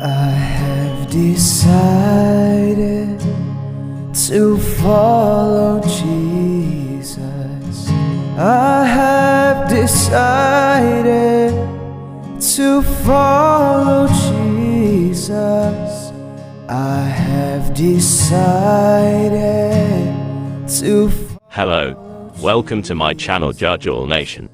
I have decided to follow Jesus. I have decided to follow Jesus. I have decided to Hello, welcome to my channel Judge All Nation.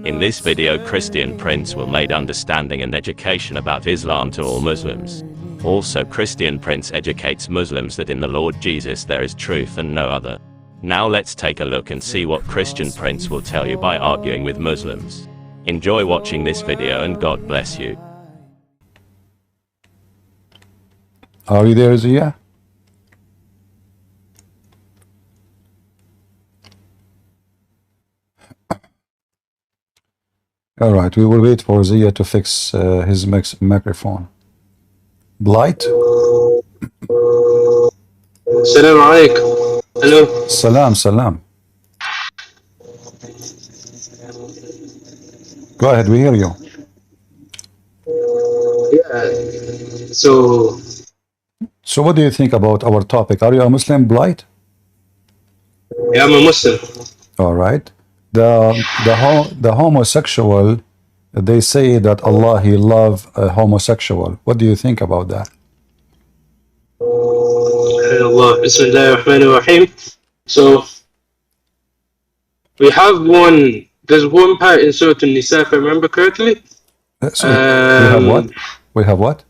In this video, Christian Prince will make understanding and education about Islam to all Muslims. Also, Christian Prince educates Muslims that in the Lord Jesus there is truth and no other. Now let's take a look and see what Christian Prince will tell you by arguing with Muslims. Enjoy watching this video and God bless you. Are you there, Uziah? All right, we will wait for Uziah to fix his microphone. Blight? Assalamu alaikum. Hello. Salam. Go ahead, we hear you. Yeah. So what do you think about our topic? Are you a Muslim, Blight? yeah, I'm a Muslim. All right. The homosexual, they say that Allah, He love a homosexual. What do you think about that? Allah, Bismillahir Rahmanir Rahim. So we have there's one part in Surah An-Nisa, if I remember correctly. So we have what? We have what?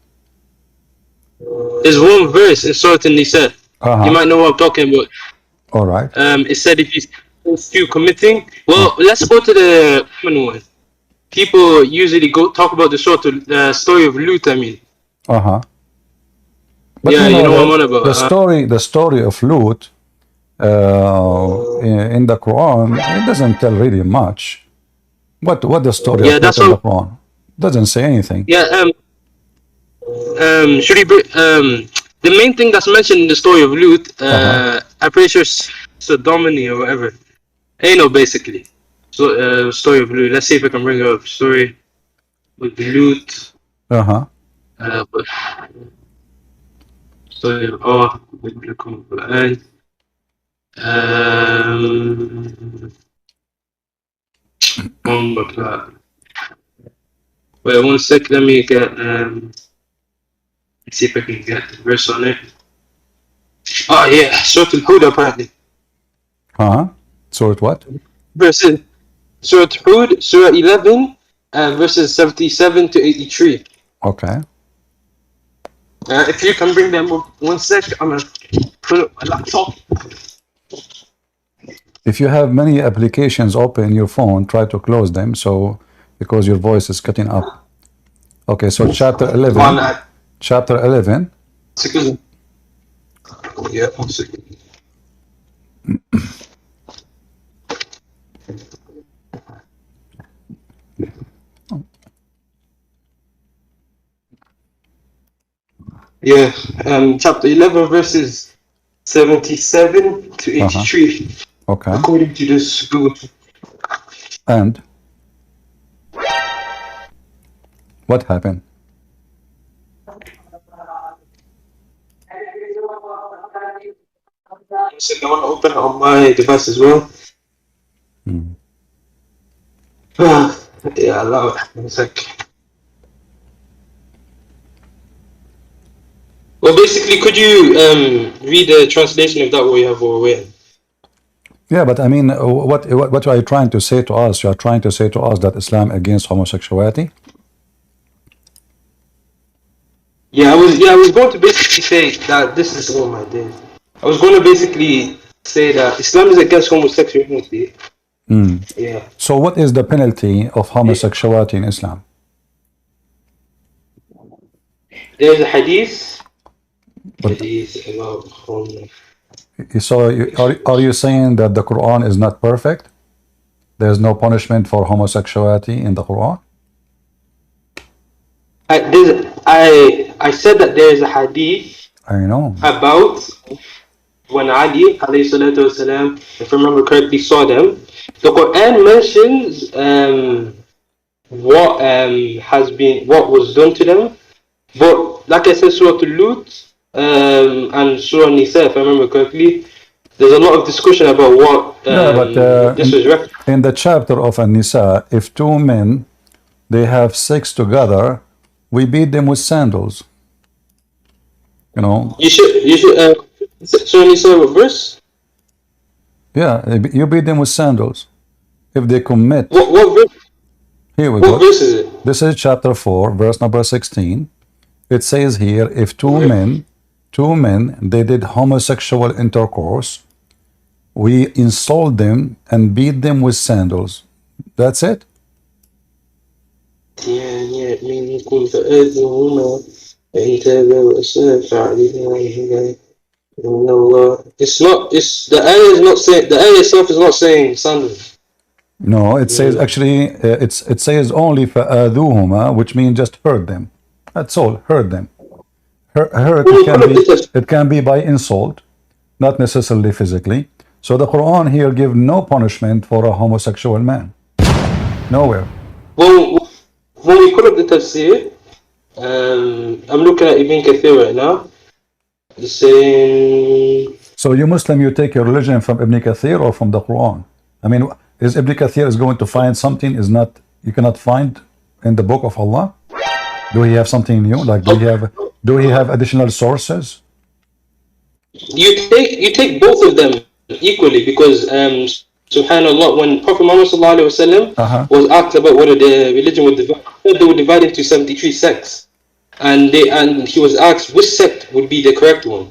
There's one verse in Surah An-Nisa. You might know what I'm talking about. All right. It said if you committing. Well, let's go to the common one. People usually talk about the story of Lut. I mean. But yeah, you know what I'm on about. The story of Lut in the Quran, it doesn't tell really much. What the story of Lut in the Quran? Doesn't say anything. Yeah. The main thing that's mentioned in the story of Lut, I'm pretty sure Sodomity or whatever. Basically. So, story of Lut. Let's see if I can bring up story with Lut. Story of Qur'an. Wait 1 sec. Let me get. Let's see if I can get the verse on it. Oh yeah, Surah Al-Hud apparently. Surah what? Verses Surah Hud, Surah 11, verses 77 to 83. Okay. If you can bring them up 1 sec, I'm gonna put up my laptop. If you have many applications open in your phone, try to close them because your voice is cutting up. Okay, so chapter 11. Chapter 11. Excuse me. Yeah, 1 second. Yeah, chapter 11, verses 77 to 83. Okay. According to this Google. And what happened? So I want to open it on my device as well. Yeah, allow it. 1 sec. Well, basically, could you read the translation of that what you have over where? Yeah, but I mean, what are you trying to say to us? You are trying to say to us that Islam against homosexuality? Yeah, I was going to basically say that this is all my days. I was going to basically say that Islam is against homosexuality. Yeah. So what is the penalty of homosexuality in Islam? There's a hadith. So are you saying that the Quran is not perfect? There's no punishment for homosexuality in the Quran? I said that there is a hadith. I know. About when Ali, alayhi salatu wasalam, if I remember correctly, saw them. The Quran mentions what was done to them, but like I said, Surah Lut and Surah Nisa, if I remember correctly, there's a lot of discussion about what this was referenced. in the chapter of An-Nisa, if two men they have sex together, we beat them with sandals. You know. You should. Surah Nisa, what verse? Yeah, you beat them with sandals if they commit. What verse? Here we What go. verse is it? This is chapter 4, verse number 16. It says here, if two men, they did homosexual intercourse, we insult them and beat them with sandals. That's it? منكم فآذوهما فإن تابا وأصلحا فعليهما إن الله. It's the ayah is not saying, the ayah itself is not saying sandals. No, it says actually, it says only فآذوهما, which means just hurt them. That's all, hurt them. Hurt it can be by insult, not necessarily physically. So the Quran here gives no punishment for a homosexual man. Nowhere. When we put up the tafsir, I'm looking at Ibn Kathir right now. It's saying. So you Muslim, you take your religion from Ibn Kathir or from the Quran? I mean, is Ibn Kathir is going to find something is not you cannot find in the book of Allah? Do he have something new? Like do he have additional sources? You take both of them equally, because subhanallah, when Prophet Muhammad was asked about whether the religion would divide, they would divide into 73 sects, and he was asked which sect would be the correct one,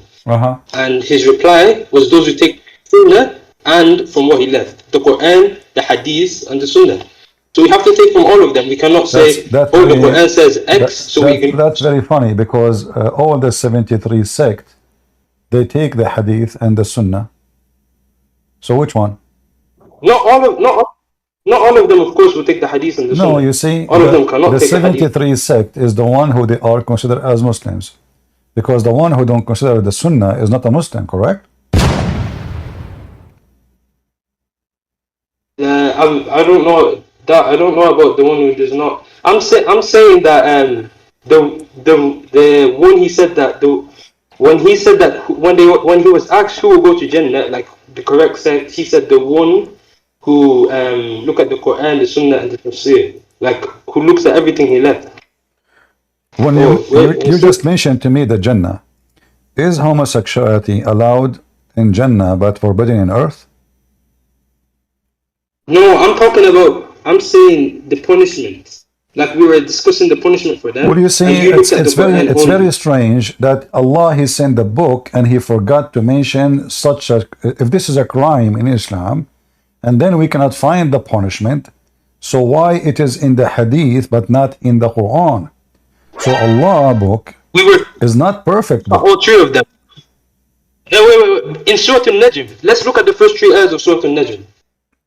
and his reply was those who take Sunnah and from what he left, the Qur'an, the Hadith, and the Sunnah. So we have to take from all of them. We cannot say, the Quran says X, That's very funny, because all the 73 sects, they take the Hadith and the Sunnah. So which one? Not all of them, of course, will take the Hadith and the Sunnah. No, you see, all of them cannot the take 73 sect is the one who they are considered as Muslims, because the one who don't consider the Sunnah is not a Muslim, correct? I don't know that. I don't know about the one who does not. I'm saying that the one he said that when he was asked who will go to Jannah, like the correct sect, he said the one who look at the Quran, the Sunnah, and the Tafsir, like who looks at everything he left. When you just mentioned to me the Jannah, is homosexuality allowed in Jannah but forbidden in earth? No, I'm saying the punishment. Like we were discussing the punishment for them. Well, you see, it's very strange that Allah, He sent the book and He forgot to mention such a, if this is a crime in Islam, and then we cannot find the punishment, so why it is in the Hadith but not in the Quran? So Allah book is not perfect book. All three of them. Yeah, wait. In Surah Al-Najm, let's look at the first 3 ayahs of Surah Al-Najm.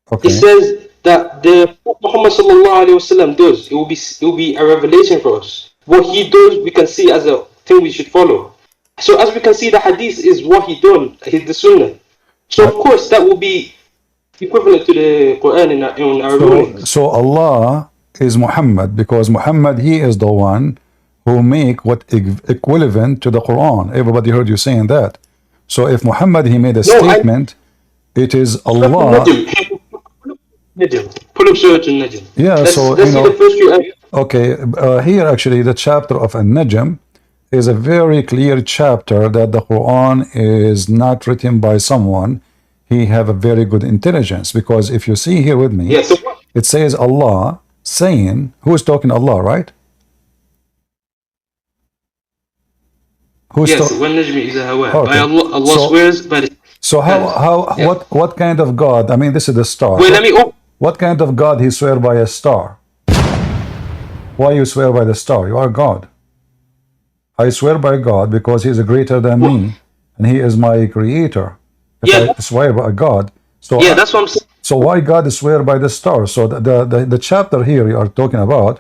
Okay. It says that the Muhammad sallallahu alaihi wasallam does, it will be a revelation for us. What he does, we can see as a thing we should follow. So as we can see, the hadith is what he done, the sunnah. So of course that will be equivalent to the Quran in our rulings. So Allah is Muhammad, because Muhammad, he is the one who make what equivalent to the Quran. Everybody heard you saying that. So if Muhammad, he made a statement, it is Allah. Pull up Surah Al-Najm. Yeah, let's see the first few ayahs. Okay, here actually the chapter of An-Najm is a very clear chapter that the Quran is not written by someone. He have a very good intelligence, because if you see here with me, it says Allah saying, who is talking? Allah, right? Yes, وَالنَّجْمِ إِذَا هَوَىٰ. By Allah swears by the... So what kind of God? I mean, this is the star. Wait, let me... What kind of God he swear by a star? Why you swear by the star? You are God. I swear by God because he is greater than me, and he is my creator. If I swear by God, so that's what I'm saying. So why God swear by the star? So the chapter here you are talking about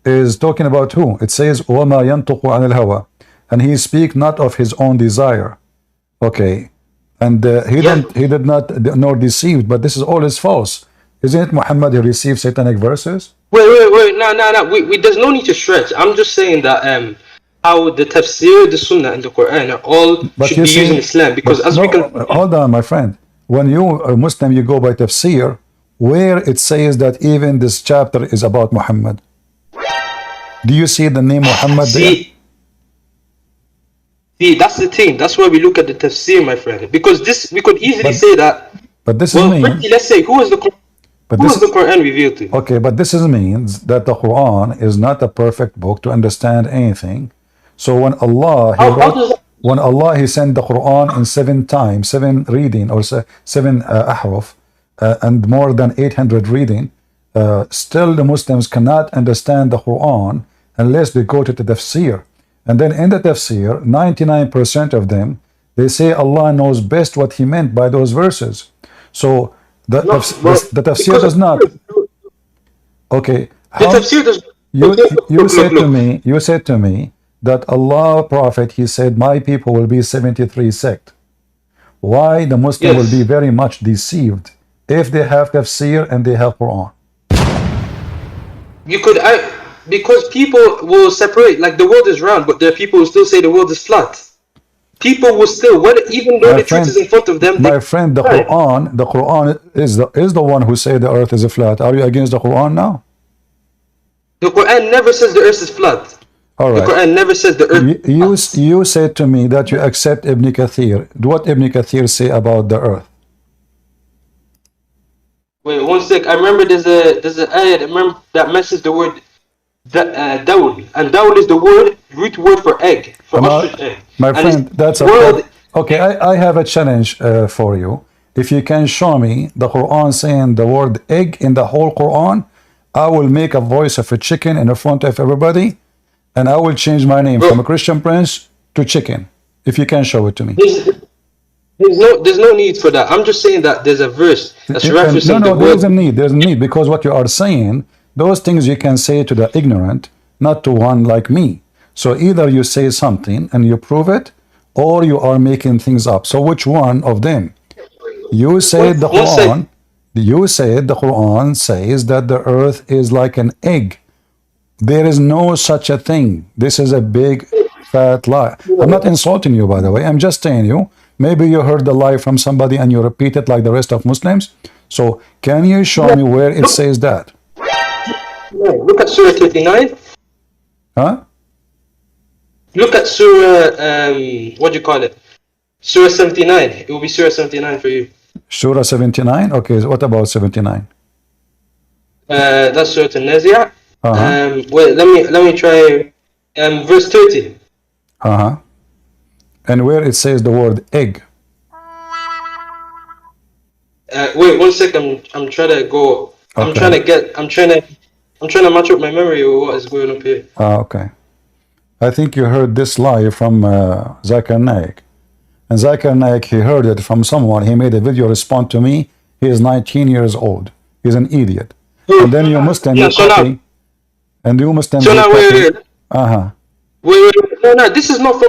is talking about who? It says وَمَا يَنْطُقُ عَنِ الْهَوَىٰ, and he speak not of his own desire. Okay, and he did not nor deceived, but this is all is false. Isn't it Muhammad who received satanic verses? Wait, no. There's no need to stretch. I'm just saying that how the tafsir, the sunnah, and the Quran are all But should you be used in see, Islam, because but as we can. hold on, my friend. When you are Muslim, you go by tafsir, where it says that even this chapter is about Muhammad. Do you see the name Muhammad there? See, that's the thing. That's why we look at the tafsir, my friend. Because this, we could easily But say that. but this Well, means, firstly, let's say who is the but who this is the Quran revealed to? okay, but this means that the Quran is not a perfect book to understand anything. So when Allah He How wrote, does that? when Allah He sent the Quran in 7 times, 7 reading or 7 ahruf, and more than 800 reading, still the Muslims cannot understand the Quran unless they go to the tafsir. And then in the tafsir, 99% of them, they say Allah knows best what He meant by those verses. So the, No, well, the tafsir because does not. Okay, the how tafsir does. you Look, you said to me that Allah Prophet He said my people will be 73 sect. Why the Muslim will be Yes. very much deceived if they have tafsir and they have Quran? You could, because people will separate, like the world is round, but there are people who still say the world is flat. People will still, even though My the truth is friend, in front of them, my friend, the Quran is the one who say the earth is a flat. Are you against the Quran now? the Quran never says the earth is flat. All The right. Quran never says the earth is flat. You said to me that you accept Ibn Kathir. What Ibn Kathir say about the earth? Wait, one sec. I remember there's a ayat. I remember that mentions the word dawl, and dawl is the root word for egg, for ostrich egg. My And friend, it's that's world. okay. I have a challenge for you. If you can show me the Quran saying the word egg in the whole Quran, I will make a voice of a chicken in the front of everybody, and I will change my name from a Christian Prince to chicken. If you can show it to me. There's no need for that. I'm just saying that there's a verse that's referencing No, the there is a word. need. There's a need because what you are saying, those things you can say to the ignorant, not to one like me. So either you say something and you prove it, or you are making things up. So which one of them? You said the One sec. Quran. You said the Quran says that the earth is like an egg. There is no such a thing. This is a big fat lie. I'm not insulting you, by the way. I'm just telling you. Maybe you heard the lie from somebody and you repeat it like the rest of Muslims. So can you show me where it says that? Look at Surah 39. Huh? Look at Surah, what do you call it? Surah 79. It will be Surah 79 for you. Surah 79? Okay, so what about 79? That's Surah An-Nazi'ah. Wait, let me try. Verse 30. Uh-huh. And where it says the word egg. Wait, one second. I'm trying to go. I'm trying to match up my memory with what is going up here. Okay. I think you heard this lie from Zakir Naik. And Zakir Naik, he heard it from someone. He made a video respond to me. He is 19 years old. He's an idiot. And then you Muslim, you copy. And you Muslim, So now, wait. Uh-huh. Wait, no, this is not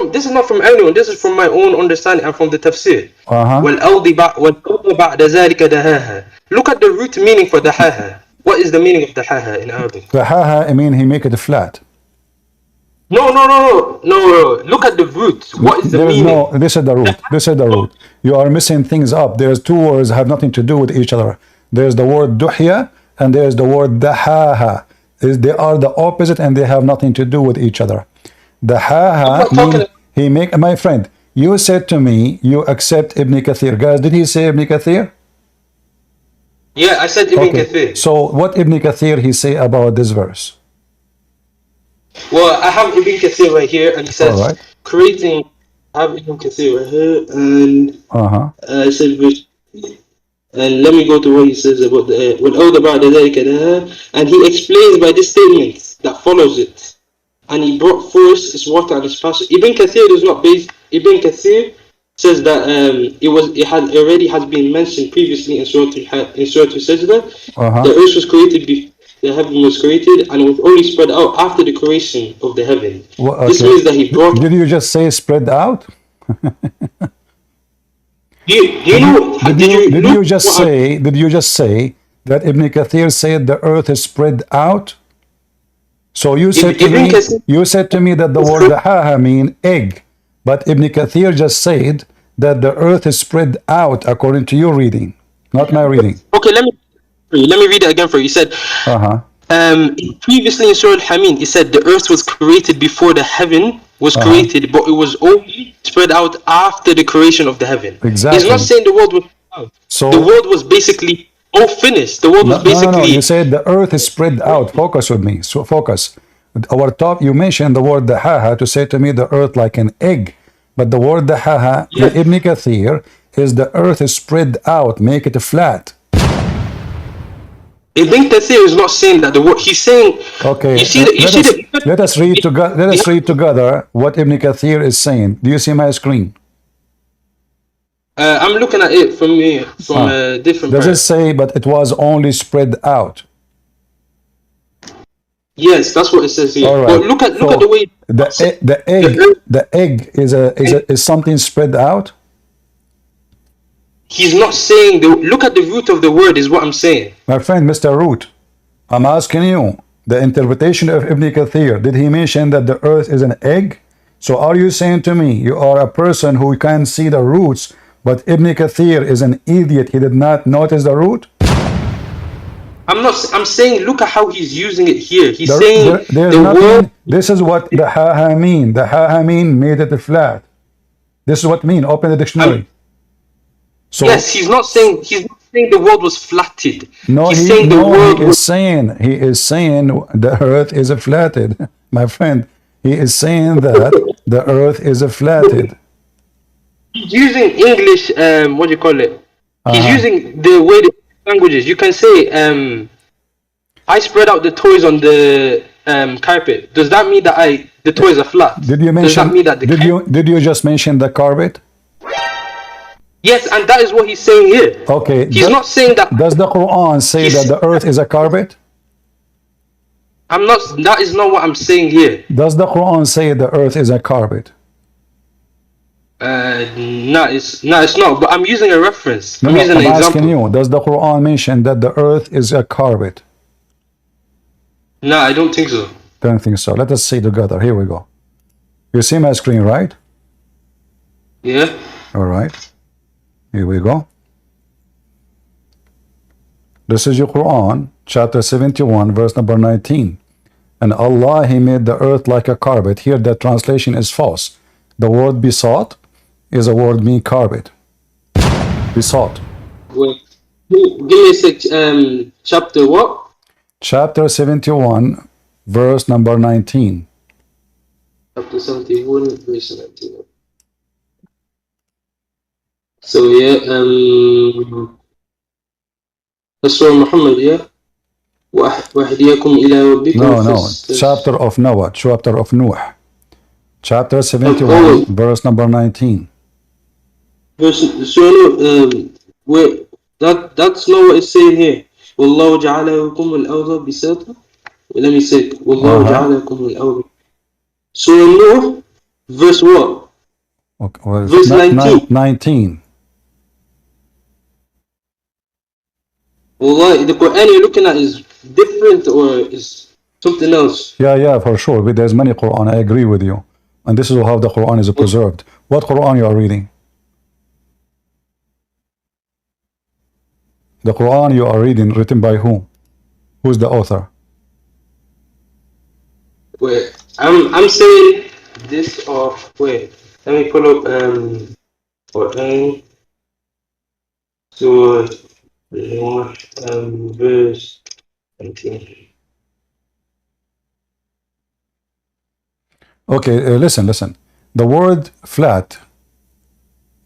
from anyone. This is from my own understanding and from the tafsir. وَالْأَرْضِ بَعْدَ ذَلِكَ دَهَاهَا. Look at the root meaning for dahaha. What is the meaning of dahaha in Arabic? Dahaha, I mean, he make it flat. No. Look at the root. What is the meaning? No, this is the root. This is the root. You are missing things up. There's two words have nothing to do with each other. There's the word duhya and there's the word dahaha. They are the opposite and they have nothing to do with each other. Dahaha means he make, my friend, you said to me you accept Ibn Kathir. Guys, did he say Ibn Kathir? Yeah, I said Ibn Kathir. So what Ibn Kathir he say about this verse? Well, I have Ibn Kathir right here, and he says, right. creating. I have Ibn Kathir right here, and I said, and let me go to what he says about the and he explains by this statement that follows it, and he brought forth his water and his pasture. Ibn Kathir is not based. Ibn Kathir says that it already has been mentioned previously in Surah Sajdah. The earth was created before the heaven was created, and it was only spread out after the creation of the heaven. This means that he brought. Did you just say spread out? Did you just say that Ibn Kathir said the earth is spread out? So you said to me, that the word ha mean egg, but Ibn Kathir just said that the earth is spread out according to your reading, not my reading. Okay, let me read it again for you. He said, previously in Surah Al-Hameen, it said the earth was created before the heaven was created, but it was only spread out after the creation of the heaven. Exactly. He's not saying the world was out. So the world was basically all finished. The world was basically. No. You said the earth is spread out. Focus with me. So focus. Our top. You mentioned the word dahaha to say to me the earth like an egg, but the word dahaha in Ibn Kathir is the earth is spread out. Make it flat. Ibn Kathir is not saying that the word. He's saying. Okay. Let us read together. Let us read together what Ibn Kathir is saying. Do you see my screen? I'm looking at it from a different. Does it say, but it was only spread out? Yes, that's what it says here. All right. But look at the way the egg is something spread out. He's not saying look at the root of the word is what I'm saying. My friend, Mr. Root, I'm asking you the interpretation of Ibn Kathir. Did he mention that the earth is an egg? So are you saying to me you are a person who can see the roots? But Ibn Kathir is an idiot. He did not notice the root. I'm saying look at how he's using it here. He's saying the word. This is what the ha mean. The ha mean made it flat. This is what mean. Open the dictionary. So yes, he's not saying the world was flatted. No, he's saying the world he is saying the earth is flatted. My friend, he is saying that the earth is flatted. He's using English, what do you call it? He's using the way the languages. You can say, I spread out the toys on the carpet. Does that mean that the toys are flat? Did you mention? Does that mean that did you just mention the carpet? Yes, and that is what he's saying here. Okay. He's not saying that. Does the Quran say that the earth is a carpet? I'm not. That is not what I'm saying here. Does the Quran say the earth is a carpet? No, it's not. But I'm using a reference. I'm using an example. Asking you, does the Quran mention that the earth is a carpet? No, I don't think so. Don't think so. Let us see together. Here we go. You see my screen, right? Yeah. All right. Here we go. This is your Quran, chapter 71, verse number 19. And Allah, He made the earth like a carpet. Here the translation is false. The word besought is a word mean carpet. Besought. Wait. Give me a sec. Chapter what? Chapter 71, verse number 19. Chapter 71, verse 19. So yeah, Surah Muhammad, yeah. وَأَهْدِيَكُمْ إِلَى رَبِّكُمْ. No. Chapter of Noah. Chapter of Nuh. Chapter 71, verse number 19. Wait, that's not what it's saying here. وَاللَّهُ جَعَلَ لَكُمُ الْأَرْضَ بِسَاطًا. Let me say, وَاللَّهُ جَعَلَ لَكُمُ الْأَرْضَ. Surah Nuh, verse what? Okay, well, verse 19. 19. Well, the Quran you're looking at is different or is something else? Yeah, for sure. But there's many Quran. I agree with you. And this is how the Quran is preserved. What Quran you are reading? The Quran you are reading, written by whom? Who's the author? Wait, I'm saying this of wait. Let me pull up Quran. So verse 19. Okay, listen. The word flat.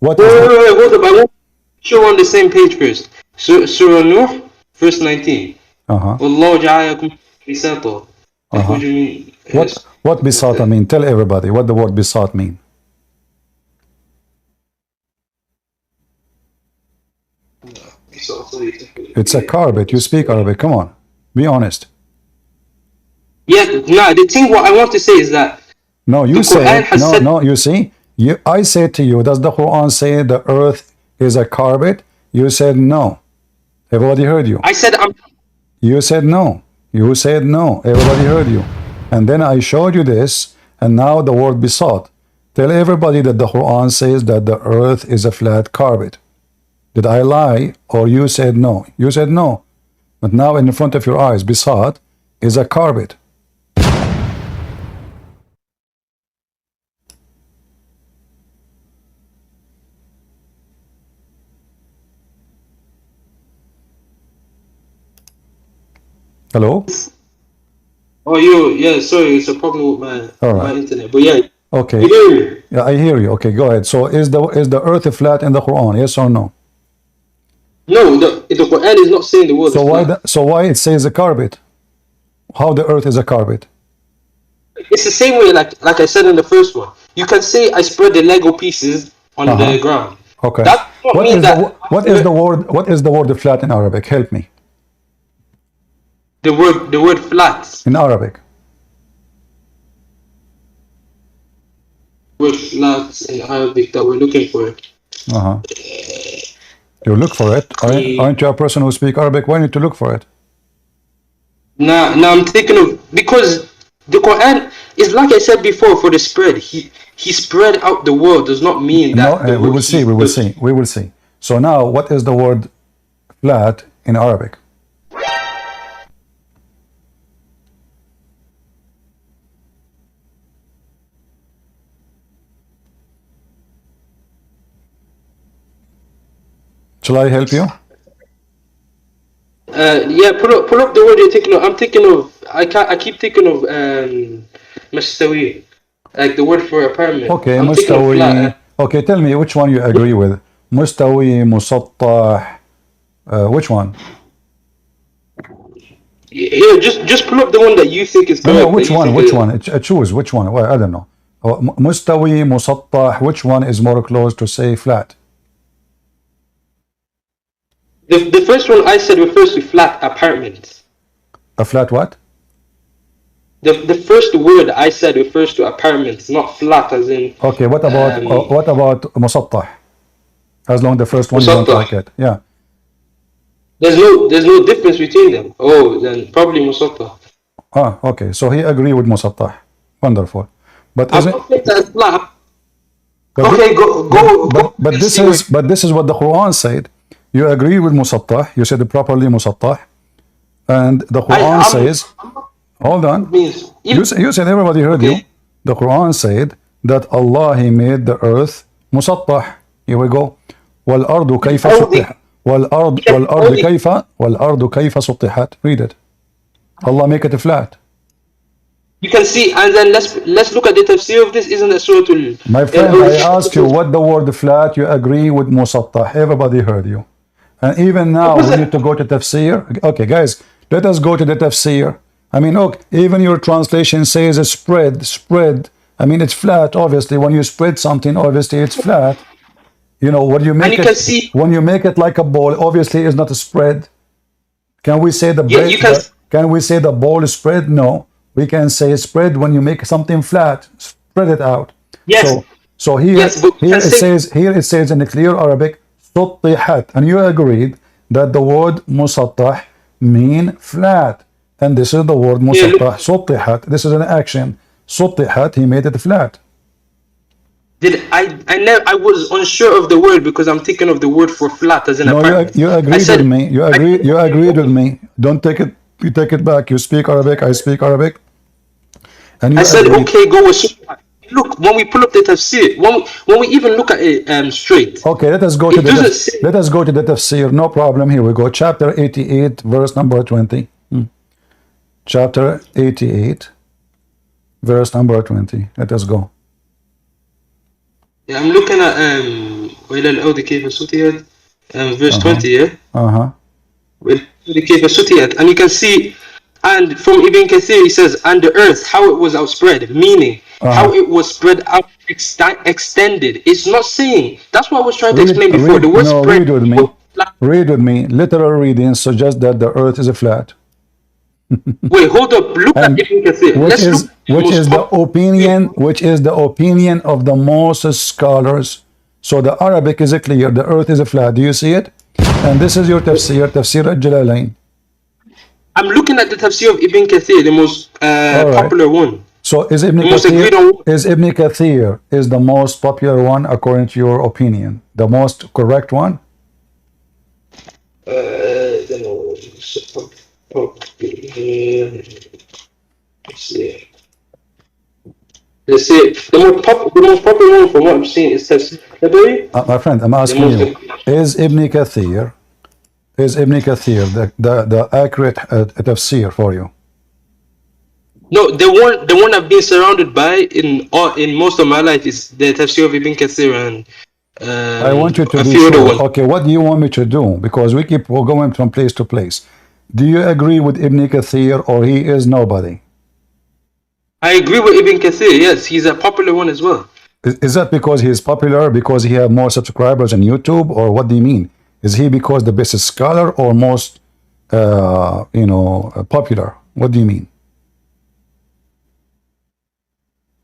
What? Wait, hold up. I want you on the same page first. Surah Nuh, verse 19. Allah ja'alakum bisata. What bisata mean? Tell everybody what the word bisat mean. It's a carpet. You speak Arabic. Come on, be honest. Yeah, no. The thing what I want to say is that no, you say no. You see, I said to you, does the Quran say the earth is a carpet? You said no. Everybody heard you. I said You said no. You said no. Everybody heard you. And then I showed you this, and now the word besat. Tell everybody that the Quran says that the earth is a flat carpet. Did I lie, or you said no? You said no. But now in front of your eyes, besat is a carpet. Hello? Oh, yeah, sorry, it's a problem with my internet. But yeah, Okay. you hear me? Yeah, I hear you. Okay, go ahead. So is the earth flat in the Quran? Yes or no? No, the Quran is not saying the word So is why flat. so why it says a carpet? How the earth is a carpet? It's the same way, like I said in the first one. You can say I spread the Lego pieces on the ground. Okay. That does not mean that what is the word flat in Arabic? Help me. the word flat. In Arabic. Word flat in Arabic that we're looking for. You look for it. Aren't you a person who speaks Arabic? Why need to look for it? Now I'm thinking of, because the Quran is, like I said before, for the spread. He spread out the world does not mean that No, we will see. We will see. So now, what is the word flat in Arabic? Shall I help you? Yeah, pull up the word you're thinking of. I'm thinking of, I keep thinking of Mastawi, like the word for apartment. Okay, I'm thinking of mustawi. flat. Okay, tell me which one you agree with. Mustawi, musattah. Which one? Here, just pull up the one that you think is correct. No, which one? Which one? Choose which one. Well, I don't know. Mustawi, musattah. Which one is more close to say flat? The first one I said refers to flat apartment. A flat what? The first word I said refers to apartments, not flat as in. Okay, what about musattah? As long as the first one you don't like it. Yeah. There's no difference between them. Oh, then probably musattah. Okay. So he agree with musattah. Wonderful. But I isn't don't think that's flat. but Okay, go. but this is what the Quran said. You agree with musattah. You said properly musattah. And the Quran says, hold on. You said everybody heard you. The Quran said that Allah, He made the earth musattah. Here we go. والأرض كيف سطحت والأرض كيف سطحت. Read it. Allah make it flat. You can see, and then let's look at the tafsir of this. Isn't that Surah My friend, I asked you what the word flat. You agree with musattah. Everybody heard you. And even now we need to go to tafsir. Okay, guys, let us go to the tafsir. I mean, look, even your translation says a spread. I mean, it's flat. Obviously, when you spread something, obviously it's flat. You know, when you make when you make it like a ball, obviously it's not a spread. Can we say the can we say the ball is spread? No, we can say spread when you make something flat. Spread it out. Yes. So here it says in the clear Arabic, سطحت, and you agreed that the word musattah mean flat, and this is the word musattah. سطحت. This is an action. سطحت. He made it flat. I was unsure of the word because I'm thinking of the word for flat as in apartment. You agreed with me. You agreed with me. Don't take it. You take it back. You speak Arabic. I speak Arabic. And you I said, okay, go with Sunnah. Look, when we pull up the tafsir, when we even look at it straight. Okay, let us go to the tafsir. No problem. Here we go. Chapter 88, verse number 20. Chapter 88, verse number 20. Let us go. Yeah, I'm looking at وإلى الأرض كيف سطحت, verse 20. Yeah. وإلى الأرض كيف سطحت, and you can see, and from Ibn Kathir he says, and the earth, how it was outspread, meaning how it was spread out, extended. It's not saying. That's what I was trying to explain before. The word spread. Read with me. Literal reading suggests that the earth is flat. Wait, hold up. Look at Ibn Kathir. Which is the opinion of the most scholars. So the Arabic is clear. The earth is flat. Do you see it? And this is your tafsir, Tafsir al-Jalalain. I'm looking at the tafsir of Ibn Kathir, the most popular one. So is Ibn Kathir is the most popular one according to your opinion, the most correct one? Let's see. The most popular one from what I'm seeing is tafsir. My friend, I'm asking you, is Ibn Kathir the accurate tafsir for you? No, the one I've been surrounded by in most of my life is the tafsir of Ibn Kathir and I want you to be sure. Okay, what do you want me to do? Because we're going from place to place. Do you agree with Ibn Kathir or he is nobody? I agree with Ibn Kathir. Yes, he's a popular one as well. Is that because he is popular, because he has more subscribers on YouTube, or what do you mean? Is he because the best scholar or most, popular? What do you mean?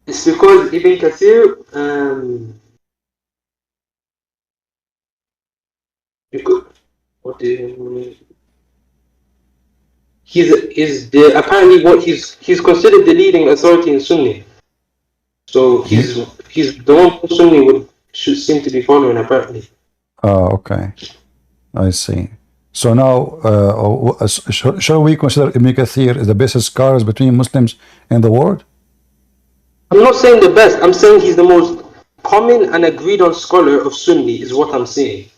It's because Ibn Kathir, what do you mean? Apparently he's considered the leading authority in Sunni. So he's the one Sunni should seem to be following apparently. Oh, okay. I see. So now, shall we consider Ibn Kathir as the best scholars between Muslims in the world? I'm not saying the best. I'm saying he's the most common and agreed on scholar of Sunni is what I'm saying.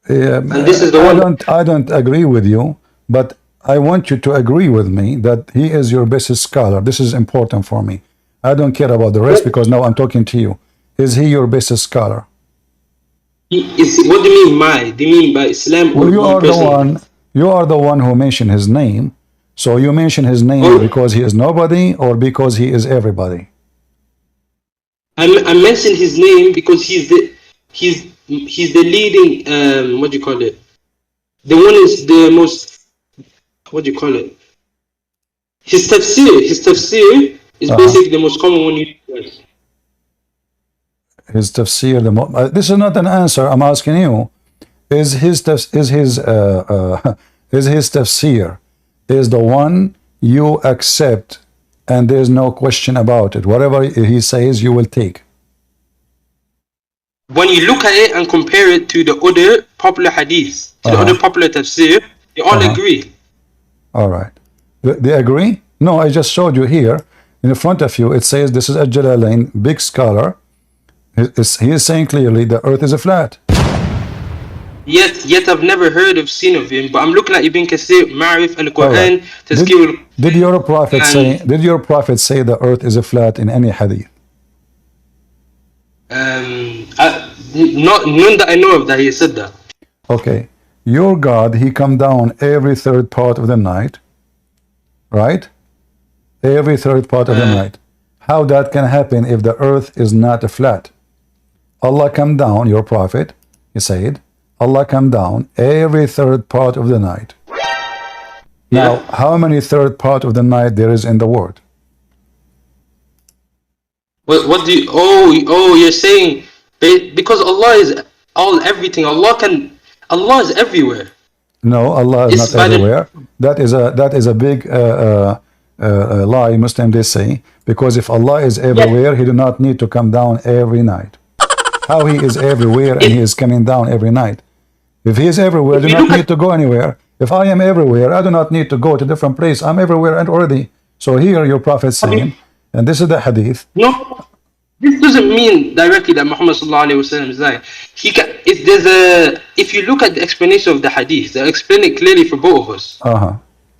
Yeah, and this is the one. I don't agree with you, but I want you to agree with me that he is your best scholar. This is important for me. I don't care about the rest because now I'm talking to you. Is he your best scholar? What do you mean do you mean by Islam? Well, you are the one who mentioned his name. So you mention his name because he is nobody or because he is everybody? I mentioned his name because he's the leading what do you call it? The one is the most, what do you call it? His tafsir is basically the most common one you use. His tafsir, this is not an answer. I'm asking you: is his tafsir is the one you accept, and there's no question about it? Whatever he says, you will take. When you look at it and compare it to the other popular hadiths, to the other popular tafsir, they all agree. All right. They agree? No, I just showed you here in front of you. It says this is Al-Jalalain, big scholar. He is saying clearly the earth is a flat. Yet I've never heard of seen of him, but I'm looking at Ibn Kathir, Ma'rif al-Quran, Tazkir. Did your prophet say the earth is a flat in any hadith? None that I know of that he said that. Okay. Your God, he come down every third part of the night, right? Every third part of the night. How that can happen if the earth is not a flat? Allah come down, your prophet, he said, Allah come down every third part of the night. Now, how many third part of the night there is in the world? What do you, you're saying, because Allah is everything, Allah is everywhere. No, Allah is not everywhere. That is a big lie Muslim they say, because if Allah is everywhere, he do not need to come down every night. How he is everywhere and he is coming down every night? If he is everywhere, do not need to go anywhere. If I am everywhere, I do not need to go to different place. I'm everywhere and already. So here your prophet saying, and this is the hadith. No, this doesn't mean directly that Muhammad sallallahu alaihi wasallam is lying. If you look at the explanation of the hadith, they explain it clearly for both of us.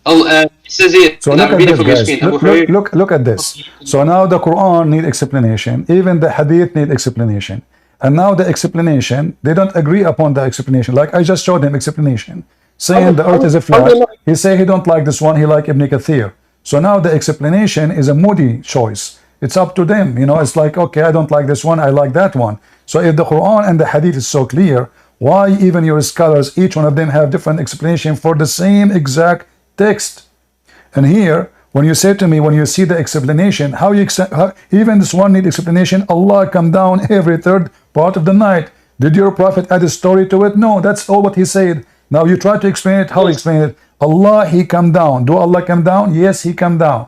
It says here. So look at this, guys. Look at this. So now the Quran need explanation. Even the hadith need explanation. And now the explanation, they don't agree upon the explanation. Like I just showed him explanation, saying the earth is a flat. He say he don't like this one. He like Ibn Kathir. So now the explanation is a moody choice. It's up to them. It's like, okay, I don't like this one. I like that one. So if the Quran and the hadith is so clear, why even your scholars, each one of them have different explanation for the same exact text? And here, when you say to me, when you see the explanation, how even this one need explanation? Allah come down every third part of the night. Did your prophet add a story to it? No, that's all what he said. Now you try to explain it. How he explained it? Allah, he come down. Do Allah come down? Yes, he come down.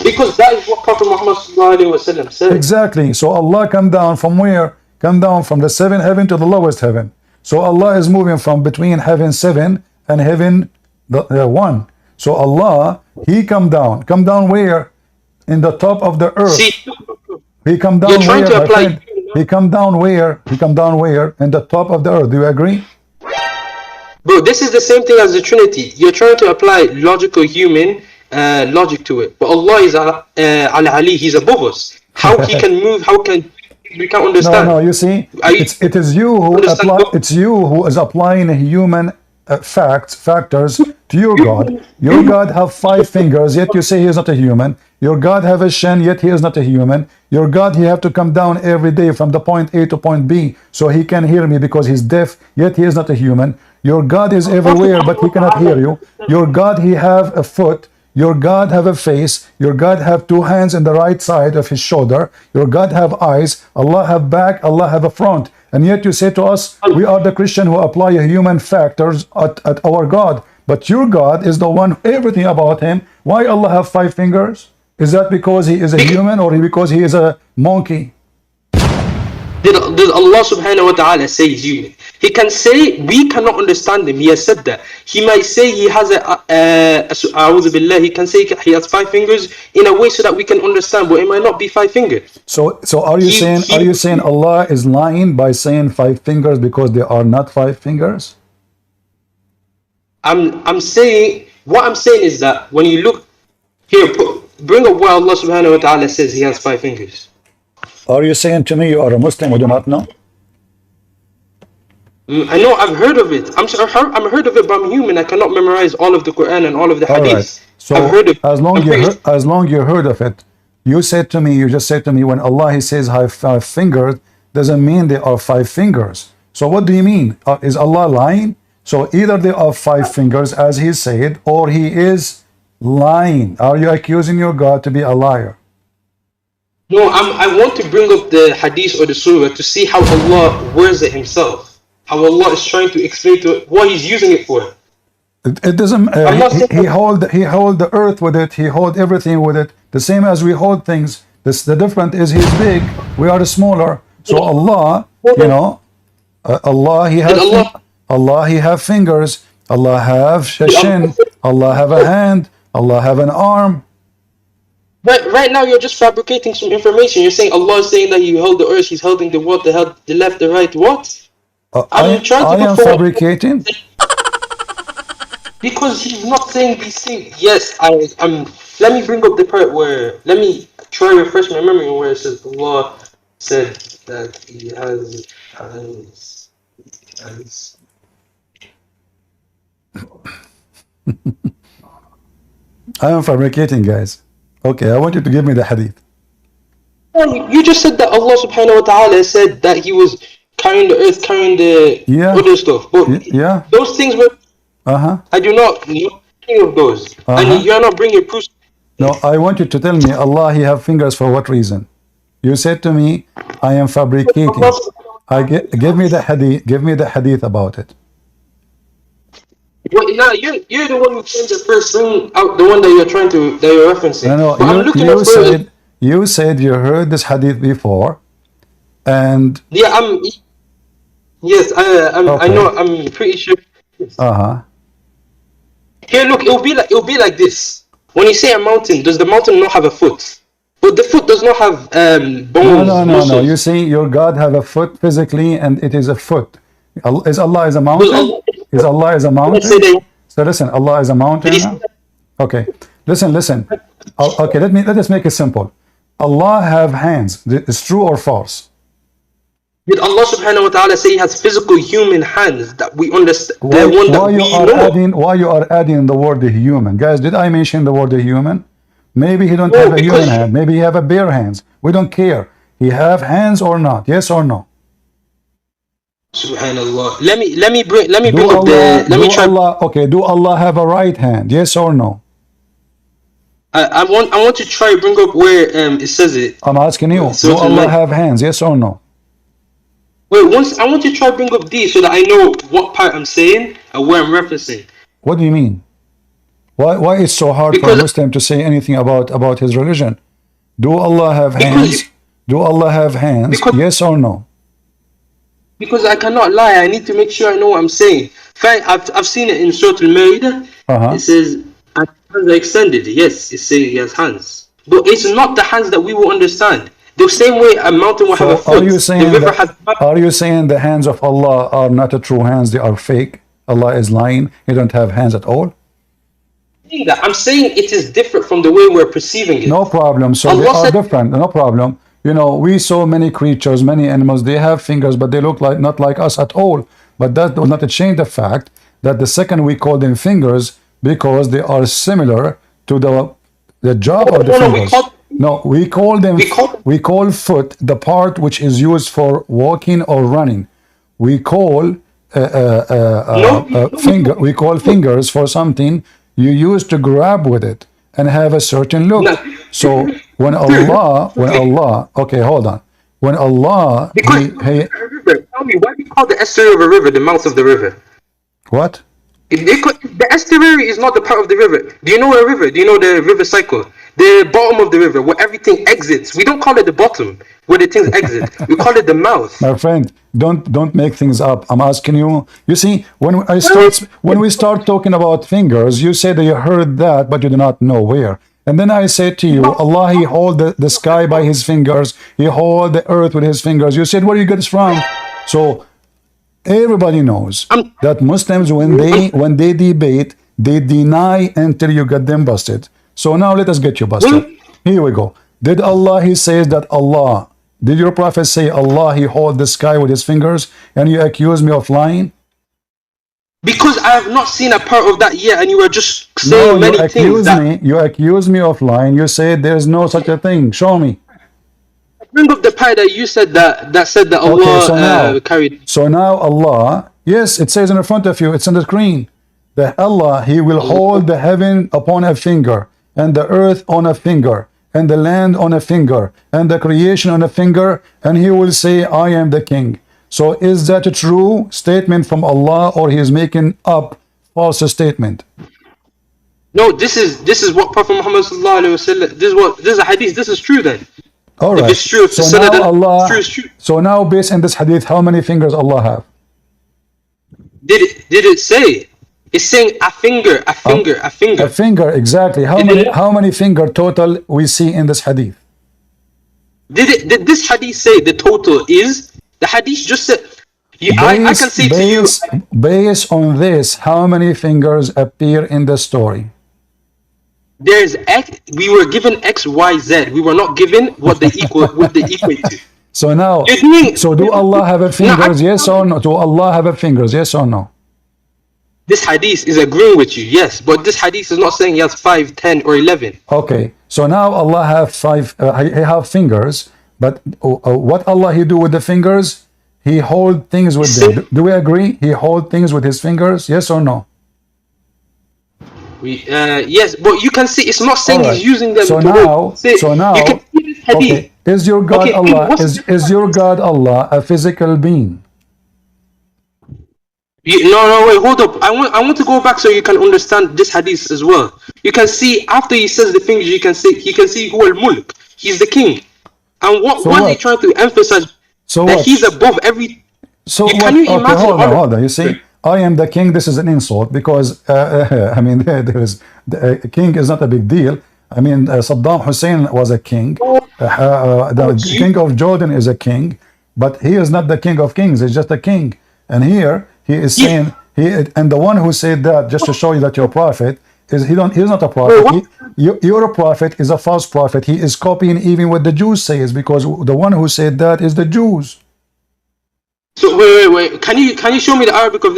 Because that is what Prophet Muhammad said. Exactly. So Allah come down from where? Come down from the seventh heaven to the lowest heaven. So Allah is moving from between heaven 7 and heaven 1. So Allah, he come down. Come down where? In the top of the earth. See, He come down where, my friend? He come down where? He come down where? In the top of the earth. Do you agree? Bro, this is the same thing as the Trinity. You're trying to apply logical human logic to it. But Allah is Al-Ali, he's above us. How he can move, how can we can't understand. No, you see, it is you who apply, it's you who is applying human factors to your God. Your God have 5 fingers, yet you say he is not a human. Your God have a shin, yet he is not a human. Your God, he have to come down every day from the point A to point B so he can hear me because he's deaf, yet he is not a human. Your God is everywhere, but he cannot hear you. Your God, he have a foot. Your God have a face. Your God have 2 hands in the right side of his shoulder. Your God have eyes. Allah have back. Allah have a front. And yet you say to us, we are the Christian who apply human factors at our God. But your God is the one, everything about him. Why Allah have 5 fingers? Is that because he is a human or because he is a monkey? Did Allah subhanahu wa ta'ala say he's human? He can say we cannot understand him. He has said that. He might say he has he can say he has 5 fingers in a way so that we can understand, but it might not be 5 fingers. So are you saying Allah is lying by saying 5 fingers because they are not 5 fingers? I'm saying, what I'm saying is that when you look here, bring up where Allah subhanahu wa ta'ala says he has 5 fingers. Are you saying to me you are a Muslim who do not know? I know, I've heard of it. I'm heard of it, but I'm human. I cannot memorize all of the Qur'an and all of the hadith. Right. So I've heard of as long you heard of it, you just said to me when Allah he says have 5 fingers, doesn't mean they are 5 fingers. So what do you mean? Is Allah lying? So either they are 5 fingers as he said, or he is lying. Are you accusing your God to be a liar? No, I want to bring up the hadith or the surah to see how Allah words it himself. How Allah is trying to explain to it what he's using it for. It doesn't. He hold the earth with it. He hold everything with it. The same as we hold things. The difference is he's big. We are smaller. So Allah, you know, Allah he have fingers. Allah have a shin. Allah have a hand. Allah have an arm. Right now you're just fabricating some information. You're saying Allah is saying that he held the earth. He's holding the what? The left, the right. What? I am fabricating. Because he's not saying these things. Yes, I'm. Let me bring up the part where. Let me try to refresh my memory where it says Allah said that he has hands. I am fabricating, guys. Okay, I want you to give me the hadith. You just said that Allah subhanahu wa ta'ala said that he was carrying the earth, carrying the other stuff. But those things were. I do not know any of those. And you are not bringing proofs. No, I want you to tell me Allah he have fingers for what reason? You said to me, I am fabricating. Give me the hadith. Give me the hadith about it. Well, now you're the one who turned the first thing out, the one that you're referencing. No, you said you heard this hadith before, and yes, I know, I'm pretty sure. Here, look, it will be like this. When you say a mountain, does the mountain not have a foot? But the foot does not have bones. No. You see, your God have a foot physically, and it is a foot. Is Allah is a mountain? Is Allah is a mountain? So listen, Allah is a mountain. Okay, listen. Okay, let us make it simple. Allah have hands. Is true or false? Did Allah subhanahu wa ta'ala say he has physical human hands that we understand? Why you are adding the word human? Guys, did I mention the word human? Maybe he don't have a human hand. Maybe he have a bare hands. We don't care. He have hands or not? Yes or no? Subhanallah. Let me bring up the. Okay, do Allah have a right hand? Yes or no? I want to try to bring up where it says it. I'm asking you. Do Allah have hands? Yes or no? Wait, I want to try to bring up these so that I know what part I'm saying and where I'm referencing. What do you mean? Why it's so hard for a Muslim to say anything about his religion? Do Allah have hands? Do Allah have hands? Yes or no? Because I cannot lie. I need to make sure I know what I'm saying. I've seen it in Surah Al-Ma'idah. It says, and hands are extended. Yes, it's saying he has hands. But it's not the hands that we will understand. The same way a mountain will have a foot. Are you saying the hands of Allah are not a true hands, they are fake? Allah is lying, he don't have hands at all? I'm saying it is different from the way we're perceiving it. No problem. So they are different. No problem. You know, we saw many creatures, many animals, they have fingers, but they look like not like us at all. But that does not change the fact that the second we call them fingers because they are similar to the job of the fingers. No, we call them, we call foot the part which is used for walking or running. We call we call fingers for something you use to grab with it and have a certain look. So when Allah, okay, hold on. When Allah, tell me, why do you call the estuary of a river the mouth of the river? What? The estuary is not the part of the river. Do you know a river? Do you know the river cycle? The bottom of the river, where everything exits. We don't call it the bottom, where the things exit. We call it the mouth. My friend, don't make things up. I'm asking you. You see, when we start talking about fingers, you say that you heard that, but you do not know where. And then I say to you, Allah, He hold the sky by His fingers. He hold the earth with His fingers. You said, where do you get this from? So everybody knows that Muslims, when they debate, they deny until you get them busted. So now let us get you busted. Here we go. Did Allah, He says that Allah, did your prophet say Allah, He hold the sky with His fingers, and you accuse me of lying? Because I have not seen a part of that yet, and you were just saying many things. You accuse me of lying. You say there's no such a thing. Show me. Bring up the part that you said that said that Allah carried. So now Allah, yes, it says in front of you, it's on the screen, that Allah, He will hold the heaven upon a finger, and the earth on a finger, and the land on a finger, and the creation on a finger, and He will say, I am the king. So is that a true statement from Allah, or He is making up false statement? No, this is what Prophet Muhammad sallallahu alaihi wasallam. This is a hadith. This is true then. All right. If it's true, so now Allah. True, it's true. So now, based on this hadith, how many fingers Allah have? Did it say? It's saying a finger. A finger, exactly. How many finger total we see in this hadith? Did this hadith say the total is? The hadith just said. I can say to you. Based on this, how many fingers appear in the story? There's X. We were given X, Y, Z. We were not given what they equate to. So now, so do Allah have a fingers? Yes or no? Do Allah have a fingers? Yes or no? This hadith is agreeing with you, yes, but this hadith is not saying He has 5, 10, or 11. Okay, so now Allah have He have fingers, but what Allah He do with the fingers? He hold things with them. Do we agree? He hold things with His fingers? Yes or no? Yes, but you can see it's not saying He's using them. So now, you can see this hadith. Okay, is your God Allah? Is your God Allah a physical being? No, wait, hold up. I want to go back so you can understand this hadith as well. You can see after he says the fingers, he can see who al-mulk. He's the king. And what he trying to emphasize that He's above every. So can you imagine? Hold on. You see, I am the king. This is an insult because I mean, a king is not a big deal. I mean, Saddam Hussein was a king. The king of Jordan is a king, but he is not the king of kings. He's just a king. And here he is saying and the one who said that, just to show you that your prophet is he's not a prophet. Your prophet is a false prophet. He is copying even what the Jews says, because the one who said that is the Jews. So wait. Can you show me the Arabic of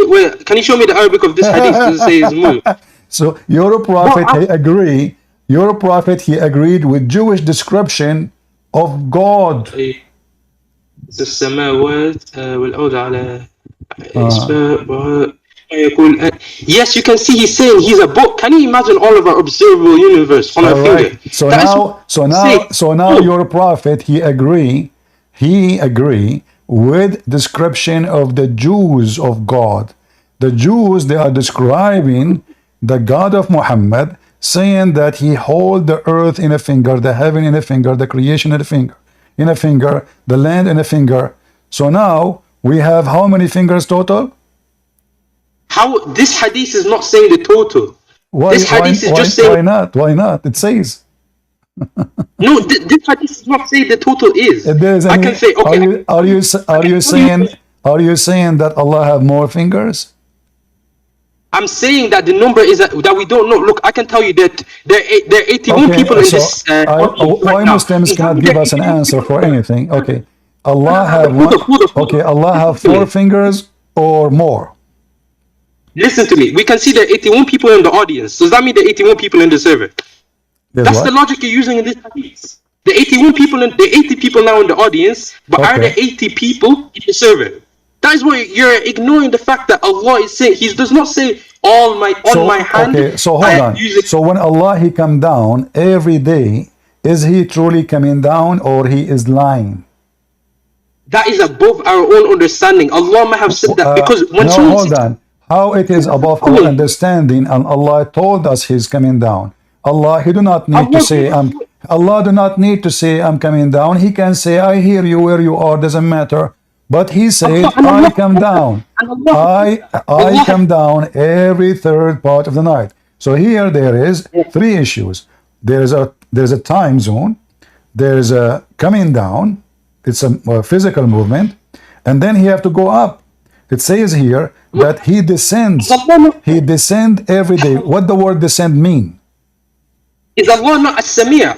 Can you show me the Arabic of this hadith to say his mulk? So your prophet Your prophet, he agreed with Jewish description of God. Yes, you can see he's saying he's a book. Can you imagine all of our observable universe on our finger? So now your prophet, he agree with description of the Jews of God. The Jews, they are describing the God of Muhammad, saying that he hold the earth in a finger, the heaven in a finger, the creation in a finger, the land in a finger. So now we have how many fingers total? How this hadith is not saying the total. This hadith is just saying. Why not? Why not? It says. No, this hadith is not saying the total is. I can say, okay. Are you saying that Allah have more fingers? I'm saying that the number is that we don't know. Look, I can tell you that there are 81 people in this. Why Muslims cannot give us an answer for anything? Okay, Allah have one. Okay, Allah have 4 fingers or more. Listen to me. We can see there are 81 people in the audience. Does that mean there are 81 people in the server? That's the logic you're using in this hadith. The 81 people and the 80 people now in the audience, but are there 80 people in the server? That is why you're ignoring the fact that Allah is saying He does not say on my hand. Okay, so hold on. So when Allah He come down every day, is He truly coming down or He is lying? That is above our own understanding. Allah might have said that because when hold on. How it is above our understanding, and Allah told us He's coming down. Allah He do not need to say Allah do not need to say I'm coming down. He can say I hear you where you are, doesn't matter. But He said I come down. I come down every third part of the night. So here there is 3 issues. There's a time zone. There's a coming down. It's a physical movement, and then He have to go up. It says here that He descends. He descend every day. What the word descend mean? Is Allah not as-Sami'?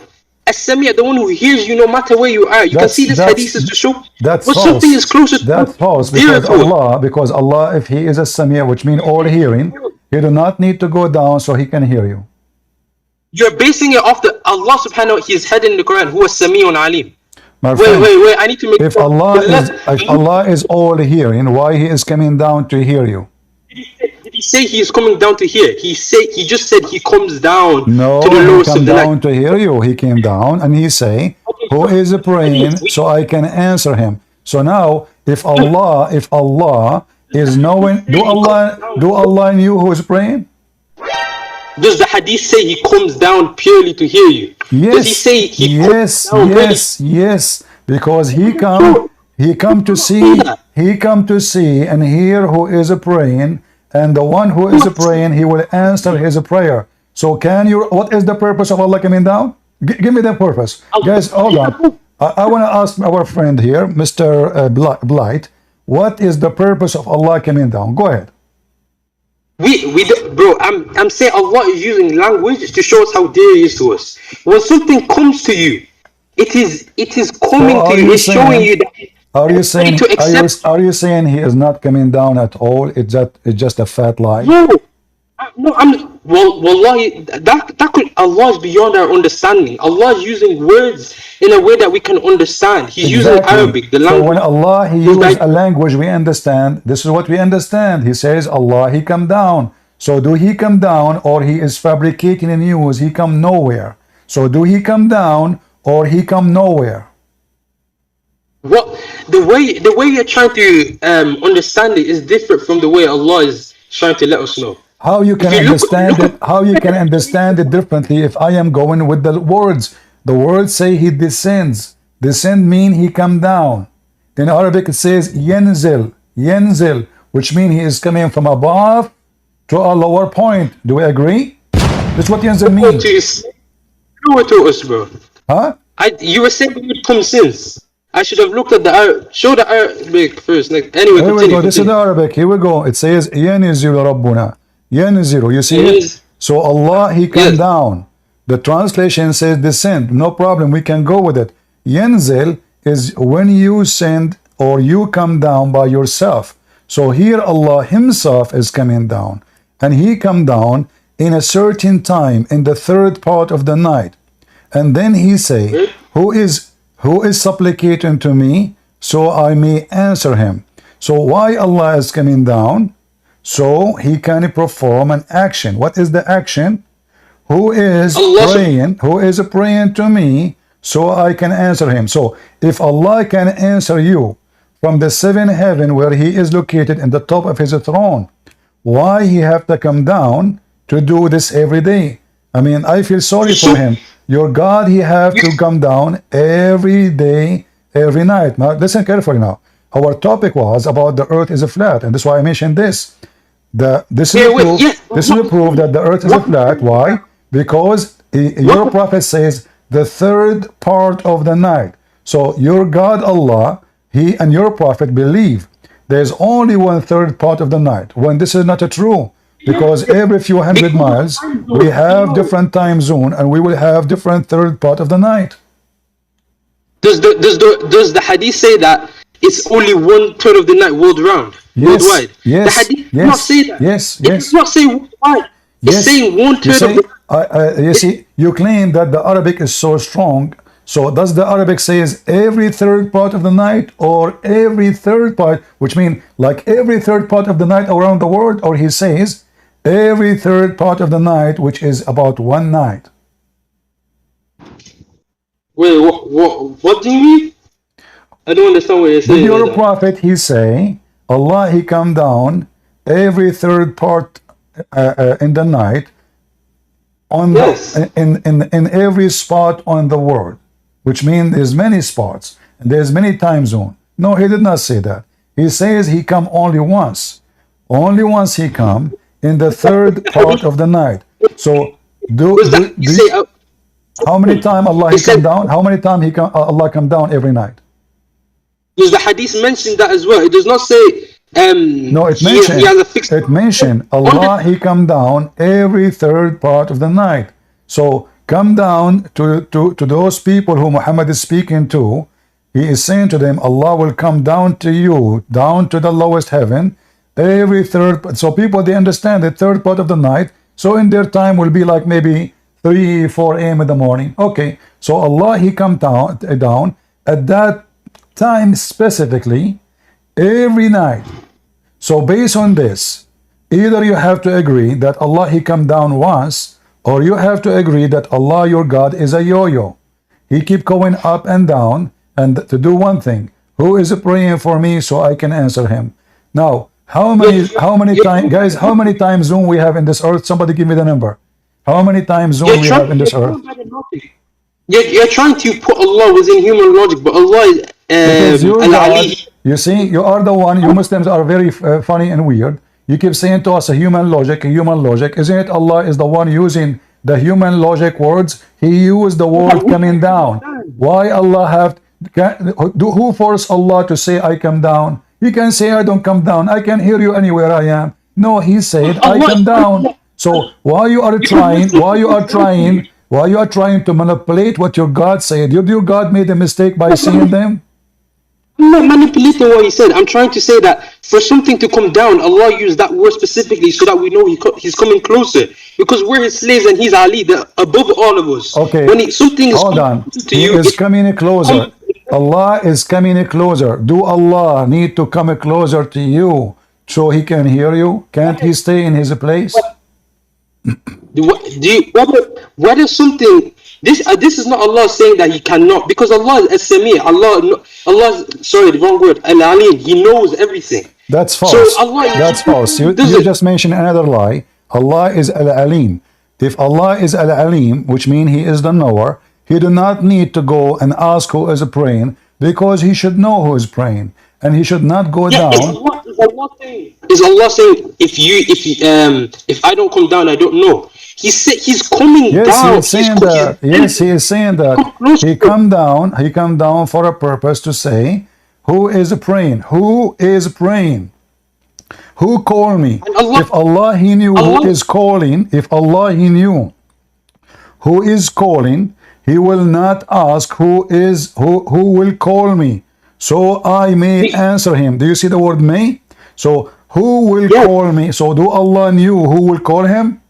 As-Sami', the one who hears you no matter where you are. You can see this hadith is to show that's what false. Something is closer to that's false because Allah, if He is as-Sami', which means all hearing, He do not need to go down so He can hear you. You're basing it off the Allah subhanahu wa ta'ala, His head in the Quran, who is Sami'un Alim. Wait, I need to make if Allah is all hearing, why He is coming down to hear you? Did He say He is coming down to hear? He just said He comes down to the lowest He of the down night. to hear you. He came down and He say, who is praying so I can answer him. So now if Allah is knowing, do Allah knew who is praying? Does the hadith say He comes down purely to hear you? Yes. Does He say He comes down yes, because He come to see and hear who is praying, and the one who is praying, He will answer his prayer. So what is the purpose of Allah coming down? Give me the purpose. Guys, hold on. I want to ask our friend here, Mr. Blight, what is the purpose of Allah coming down? Go ahead. Bro, I'm saying Allah is using language to show us how dear He is to us. When something comes to you, it is coming to you. It's showing you that. Are you saying He is not coming down at all? It's just a fat lie. No, wallahi, that could, Allah is beyond our understanding. Allah is using words in a way that we can understand. He's using Arabic, the language. So when Allah He uses a language we understand, this is what we understand. He says Allah He come down. So do He come down, or He is fabricating a news? He come nowhere. So do He come down, or He come nowhere? What the way you're trying to understand it is different from the way Allah is trying to let us know. How you can understand it? How you can understand it differently if I am going with the words? The words say He descends. Descend mean He come down. In Arabic it says yanzil, which means He is coming from above to a lower point. Do we agree? That's what yanzil means. Show it to us, bro. Huh? You were saying it comes since. I should have looked at the show the Arabic first. Like, anyway, here we go. This is the Arabic. Here we go. It says yanzil Rabbuna. Yanziru, you see it? So Allah He come down. The translation says descend. No problem, we can go with it. Yanzil is when you send or you come down by yourself. So here Allah Himself is coming down, and He come down in a certain time in the third part of the night, and then He say, who is supplicating to me so I may answer him. So why Allah is coming down? So He can perform an action. What is the action? Who is praying to me so I can answer him. So if Allah can answer you from the 7th heaven where He is located in the top of His throne, why He have to come down to do this every day. I mean, I feel sorry for him. Your God, he have to come down every day, every night. Now, listen carefully now. Our topic was about the earth is a flat, and that's why I mentioned this. This is a proof that the earth is a flat. Why? Because your prophet says the third part of the night. So your God Allah, he and your prophet believe there's only 1/3 part of the night, when this is not true, because every few hundred miles we have different time zone and we will have different third part of the night. Does the hadith say that it's only 1/3 of the night worldwide? Yes, the hadith does not say that. Yes. It does not say worldwide. It's saying 1/3 of the you see, you claim that the Arabic is so strong. So does the Arabic says every third part of the night, or every third part, which means like every third part of the night around the world, or he says every third part of the night, which is about one night? Wait, what do you mean? I don't understand what you're saying. Did your prophet, he say, Allah, he come down every third part in the night, on in every spot on the world, which means there's many spots and there's many time zone. No, he did not say that. He says he come only once. Only once he come in the third part of the night. So how many times Allah he come down? How many times Allah come down every night? Does the hadith mention that as well? It does not say. No, it mentioned Allah, he come down every third part of the night. So come down to those people who Muhammad is speaking to. He is saying to them, Allah will come down to you, down to the lowest heaven, every third. So people, they understand the third part of the night. So in their time will be like maybe 3-4 a.m. in the morning. Okay, so Allah, he come down at that time specifically every night. So based on this, either you have to agree that Allah, he come down once, or you have to agree that Allah, your God, is a yo-yo. He keep going up and down, and to do one thing, who is praying for me so I can answer him? Now, how many times, guys, how many time zone we have in this earth? Somebody give me the number. How many time zone we have in this earth? You're trying to put Allah within human logic, but Allah is Al-Ali. You see, you are the one. You Muslims are very funny and weird. You keep saying to us a human logic. Isn't it Allah is the one using the human logic words? He used the word coming down. Why Allah have? Who forced Allah to say I come down? He can say I don't come down. I can hear you anywhere I am. No, he said I come down. So why you are trying to manipulate what your God said? Your God made a mistake by saying them? I'm not manipulating what he said. I'm trying to say that for something to come down, Allah used that word specifically so that we know he's coming closer. Because we're his slaves and he's Ali, above all of us. Okay, hold on. He is coming closer. Allah is coming closer. Do Allah need to come closer to you so he can hear you? Can't he stay in his place? Whether something this is not Allah saying that he cannot, because Allah is As-Sami'. Allah, sorry, the wrong word. Al-Alim. He knows everything. That's false. So That's false. You just mentioned another lie. Allah is Al-Alim. If Allah is Al-Alim, which means he is the knower, he do not need to go and ask who is praying, because he should know who is praying, and he should not go down. Is Allah saying if I don't come down, I don't know? He's coming down. He is saying that. Yes, he is saying that. He come down for a purpose to say, who is praying? Who is praying? Who called me? If Allah he knew who is calling, if Allah he knew who is calling, he will not ask who will call me, so I may answer him. Do you see the word may? So who will call me? So do Allah knew who will call him?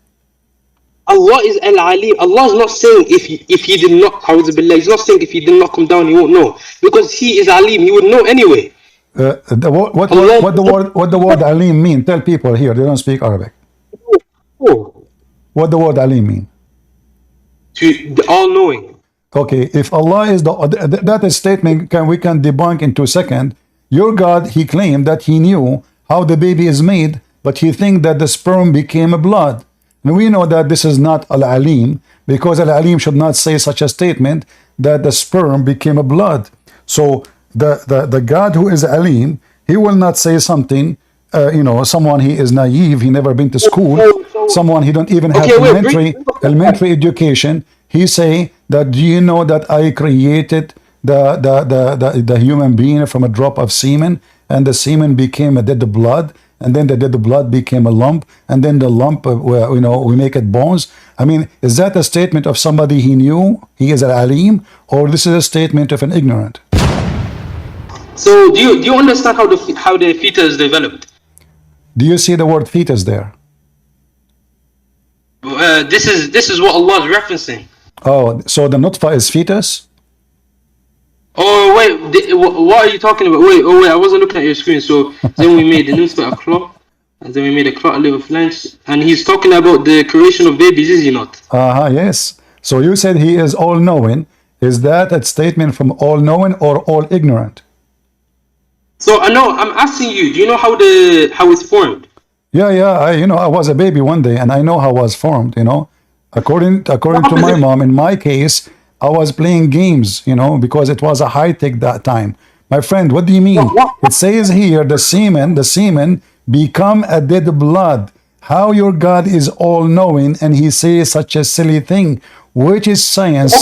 Allah is Al-Ali. Allah is not saying if he did not, he's not saying if he did not come down, he won't know, because he is Alim. He would know anyway. What the word Alim mean? Tell people here, they don't speak Arabic. What the word Alim mean? To the all-knowing. Okay, if Allah is that is statement we can debunk in 2 seconds. Your God, he claimed that he knew how the baby is made, but he think that the sperm became blood. And we know that this is not Al-Alim, because Al-Alim should not say such a statement that the sperm became a blood. So the God who is Alim, he will not say something, someone he is naive, he never been to school, someone he don't even have elementary education. He say that, do you know that I created the human being from a drop of semen, and the semen became a dead blood, and then the dead blood became a lump, and then the lump, we make it bones. I mean, is that a statement of somebody he knew, he is an alim, or this is a statement of an ignorant? So do you understand how the fetus developed? Do you see the word fetus there? This is what Allah is referencing. Oh, so the nutfa is fetus? Oh wait, what are you talking about? Wait, I wasn't looking at your screen. So then we made the nutfa a clot, and then we made a clot a little flange, and he's talking about the creation of babies, is he not? Yes. So you said he is all-knowing. Is that a statement from all-knowing or all-ignorant? So I know, I'm asking you, do you know how it's formed? Yeah, I was a baby one day, and I know how I was formed, According to my mom, in my case, I was playing games, because it was a high-tech that time. My friend, what do you mean? It says here, the semen become a dead blood. How your God is all-knowing, and he says such a silly thing? Which science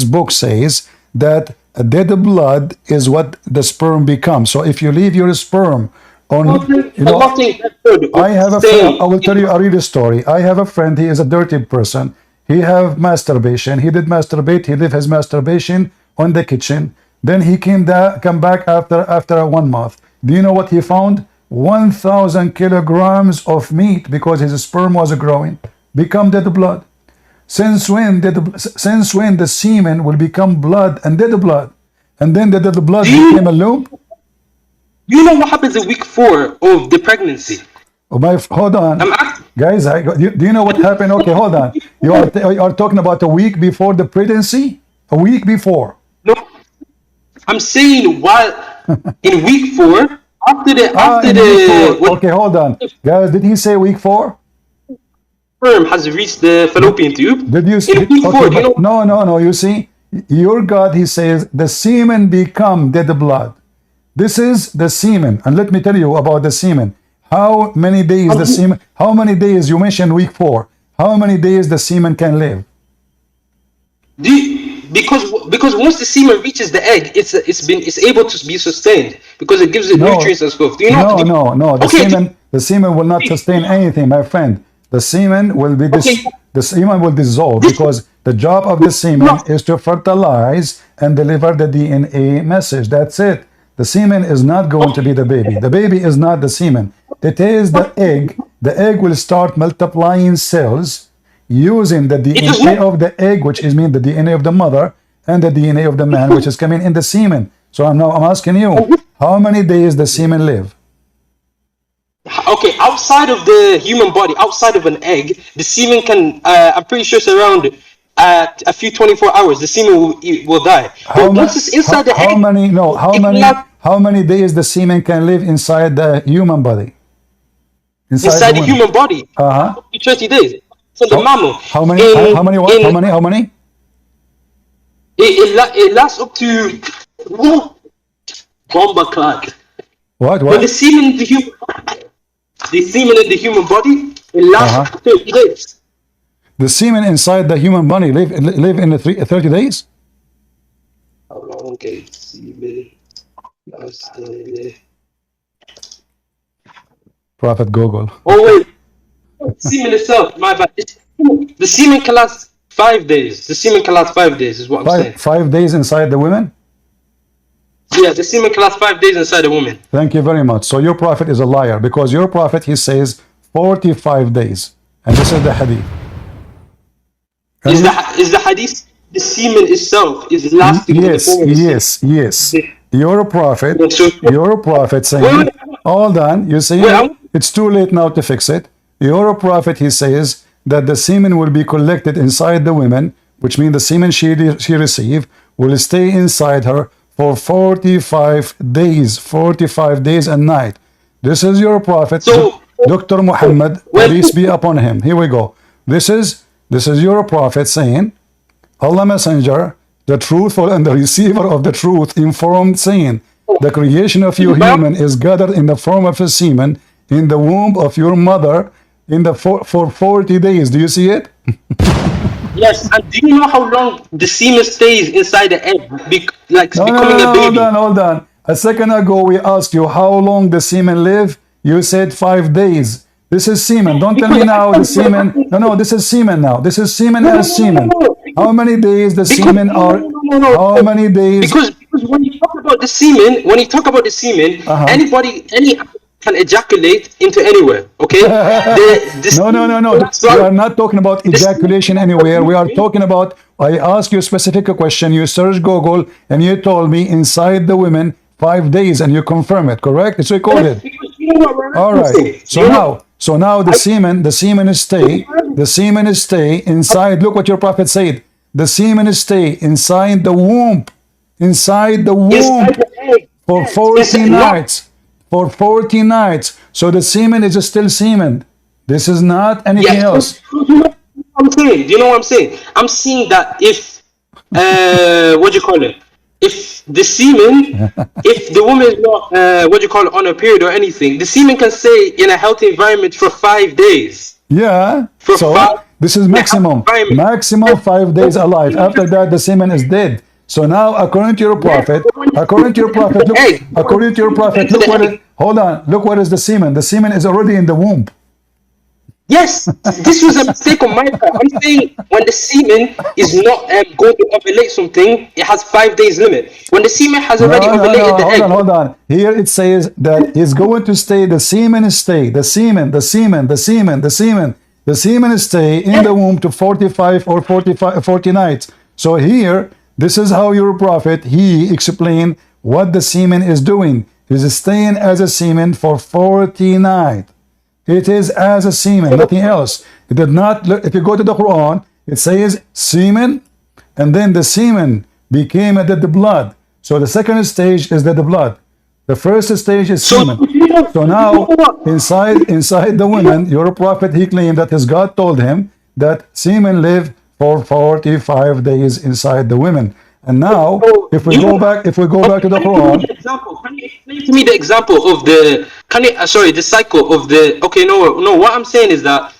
book says that a dead blood is what the sperm becomes? So if you leave your sperm on, I have a friend, I will tell you, I'll read a story. I have a friend, he is a dirty person. He have masturbation. He did masturbate. He left his masturbation on the kitchen. Then he come back after 1 month. Do you know what he found? 1,000 kilograms of meat, because his sperm was growing, become dead blood. Since when the semen will become blood and dead blood, and then the dead blood became a loop? You know what happens in week 4 of the pregnancy? Hold on, guys. Do you know what happened? Okay, hold on. You are talking about a week before the pregnancy? A week before? No, I'm saying while in week 4 after the. Okay, hold on, guys. Did he say week 4? Sperm has reached the fallopian tube. Did you see? Okay, no. You see, your God, he says the semen become dead blood. This is the semen, and let me tell you about the semen. How many days the semen? How many days you mentioned week 4? How many days the semen can live? Because once the semen reaches the egg, it's able to be sustained because it gives it nutrients and stuff. Do you know? No. The semen will not sustain anything, my friend. The semen will be the semen will dissolve, because the job of the semen is to fertilize and deliver the DNA message. That's it. The semen is not going to be the baby. The baby is not the semen. It is the egg. The egg will start multiplying cells using the DNA of the egg, which is the DNA of the mother, and the DNA of the man, which is coming in the semen. So I'm asking you, how many days the semen live? Okay, outside of the human body, outside of an egg, the semen can, I'm pretty sure it's around a few 24 hours, the semen will die. But once it's inside the egg... How many days the semen can live inside the human body? Inside the human body? 30 days. So the mammal. How many? It lasts up to... Bomba clock. What? When the semen in the human body, it lasts 30 days. The semen inside the human body live in the 30 days? How long can semen last? Prophet Google. Oh wait, semen itself, my bad. The semen can last 5 days. The semen can last 5 days, is what I'm saying. 5 days inside the women? Yeah, the semen can last 5 days inside a woman. Thank you very much. So your prophet is a liar, because your prophet, he says 45 days. And this is the hadith. Is the hadith the semen itself is lasting? Yes. Your prophet saying, hold on, you see, it's too late now to fix it. Your prophet, he says that the semen will be collected inside the women, which means the semen she received will stay inside her for 45 days and night. This is your prophet. So Dr. Muhammad, peace be upon him. Here we go. This is your prophet saying, Allah Messenger, the truthful and the receiver of the truth, informed, saying, the creation of you human is gathered in the form of a semen in the womb of your mother for 40 days. Do you see it? Yes, and do you know how long the semen stays inside the egg, becoming a baby? Hold on. A second ago, we asked you how long the semen live. You said 5 days. This is semen. Don't tell me now the semen. No, this is semen now. This is semen as semen. How many days the semen are? How many days? Because when you talk about the semen, any can ejaculate into anywhere. Okay? No. We are not talking about ejaculation anywhere. We are talking about. I asked you a specific question. You search Google and you told me inside the women 5 days, and you confirm it. Correct? It's recorded. All right. So now the semen is stay inside. Look what your prophet said. The semen is stay inside the womb, for 40 nights. For 40 nights. So the semen is still semen. This is not anything else. Do you know what I'm saying? I'm saying that if if the semen, if the woman is not on a period or anything, the semen can stay in a healthy environment for 5 days. Yeah. This is maximum 5 days alive. After that, the semen is dead. So now, according to your prophet, look what is the semen? The semen is already in the womb. Yes, this was a mistake on my part. I'm saying when the semen is not going to ovulate something, it has 5 days limit. When the semen has already ovulated the egg. Hold on. Here it says that it's going to stay. The semen is stay. The semen is stay in the womb to 45 or 40 nights. So here, this is how your prophet, he explained what the semen is doing. It is staying as a semen for 40 nights. It is as a semen, nothing else. It did not. If you go to the Quran, it says semen, and then the semen became a dead blood. So the second stage is dead blood. The first stage is semen. So now, inside the women, your prophet, he claimed that his God told him that semen live for 45 days inside the women. And now, if we go back to the Quran, can you explain to me the example of the cycle of the? Okay, no. What I'm saying is that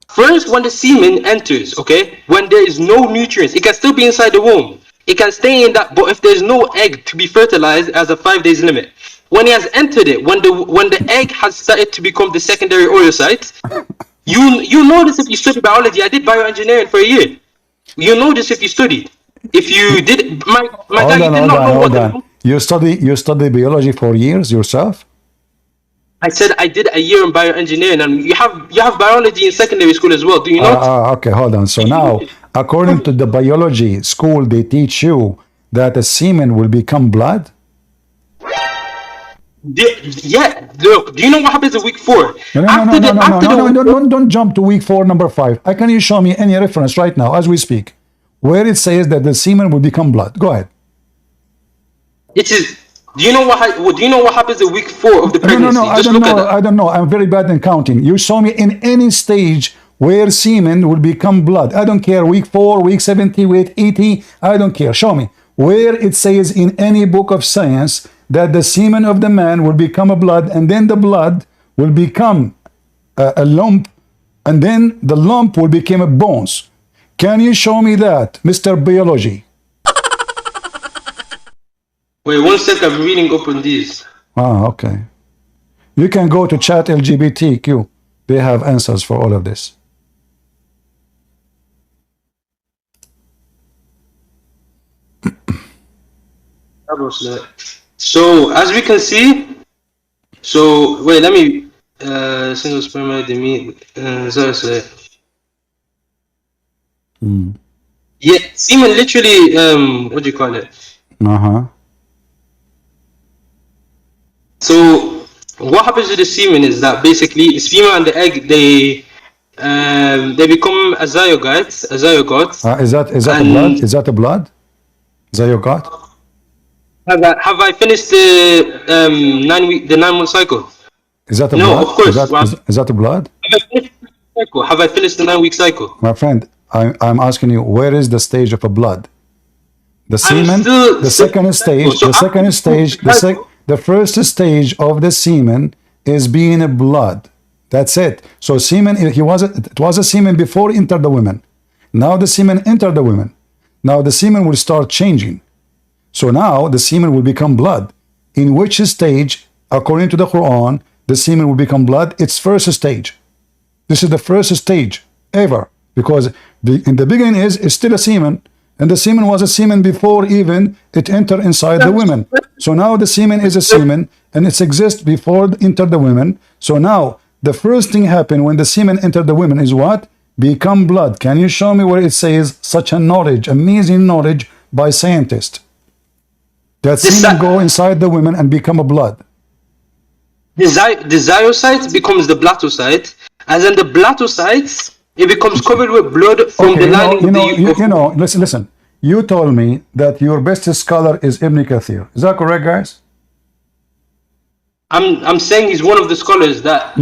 first, when the semen enters, okay, when there is no nutrients, it can still be inside the womb. It can stay in that, but if there's no egg to be fertilized, as a 5 days limit. When he has entered it, when the egg has started to become the secondary oocyte, you know this if you study biology. I did bioengineering for a year. You know this if you studied. If you did, my guy, you did not know what. You study biology for years yourself? I said I did a year in bioengineering, and you have biology in secondary school as well. Do you not? Okay, hold on. So now, according to the biology school, they teach you that the semen will become blood. Yeah. Look, do you know what happens in week 4? No. Don't jump to week 4, number 5. Can you show me any reference right now as we speak where it says that the semen will become blood? Go ahead. It is. Do you know what happens in week 4 of the pregnancy? I don't know. I'm very bad in counting. You show me in any stage where semen will become blood. I don't care. Week 4, week 70, week 80. I don't care. Show me where it says in any book of science that the semen of the man will become a blood, and then the blood will become a lump, and then the lump will become a bones. Can you show me that, Mr. Biology? Wait 1 second, I'm reading up on these. Okay. You can go to chat LGBTQ. They have answers for all of this. So as we can see, wait, let me single sperm the meat. Yeah, semen literally what do you call it? So what happens with the semen is that basically the sperm and the egg they become a zygote. Is that a blood? Is that a blood? Zygote? Have I finished the 9 month cycle? Is that a No, blood? of course. Is that a blood? Have I finished the 9-week cycle? My friend, I'm asking you, where is the stage of a blood? The semen, still the second stage, so the second stage, the first stage of the semen is being a blood. That's it. So semen, it was a semen before it entered the women. Now the semen entered the women. Now the semen will start changing. So now the semen will become blood. In which stage, according to the Quran, the semen will become blood? It's first stage. This is the first stage ever, because in the beginning it's still a semen, and the semen was a semen before even it entered inside the women. So now the semen is a semen, and it exists before it entered the women. So now the first thing happened when the semen entered the women is what? Become blood. Can you show me where it says such a knowledge, amazing knowledge by scientists, that semen go inside the women and become a blood? The zygocyte becomes the blatocyte, and then the blatocytes, it becomes covered with blood from the lining of the listen. You told me that your best scholar is Ibn Kathir. Is that correct, guys? I'm saying he's one of the scholars that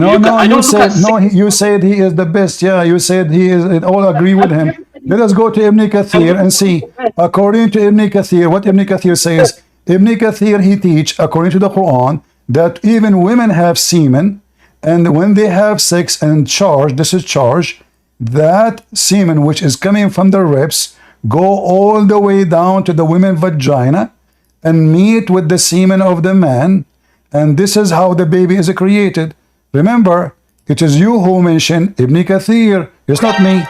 you said he is the best. Yeah, you said he is. All agree with him. Let us go to Ibn Kathir and see. According to Ibn Kathir, what Ibn Kathir says. Ibn Kathir, he teach according to the Quran that even women have semen, and when they have sex and discharge, that semen which is coming from the ribs go all the way down to the women's vagina and meet with the semen of the man, and this is how the baby is created. Remember, it is you who mentioned Ibn Kathir. It's not me.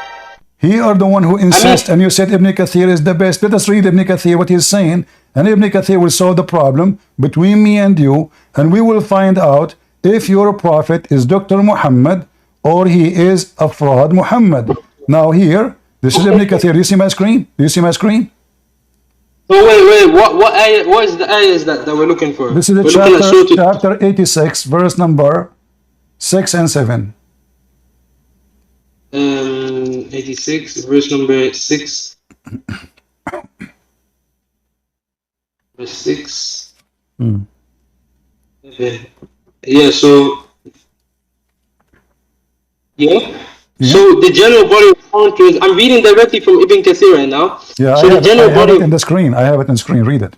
He are the one who insists, and you said Ibn Kathir is the best. Let us read Ibn Kathir, what he's saying, and Ibn Kathir will solve the problem between me and you, and we will find out if your prophet is Dr. Muhammad or he is a fraud Muhammad. Now here, this is Ibn Kathir. Do you see my screen? Do you see my screen? Oh, wait. What is the ayahs that we're looking for? This is the chapter 86, verse number 6 and 7. 86, verse number 6. Verse 6. Okay. Yeah, so so the general body of commentaries, I'm reading directly from Ibn Kathir right now. Yeah, so I have it in the screen. I have it in the screen. Read it.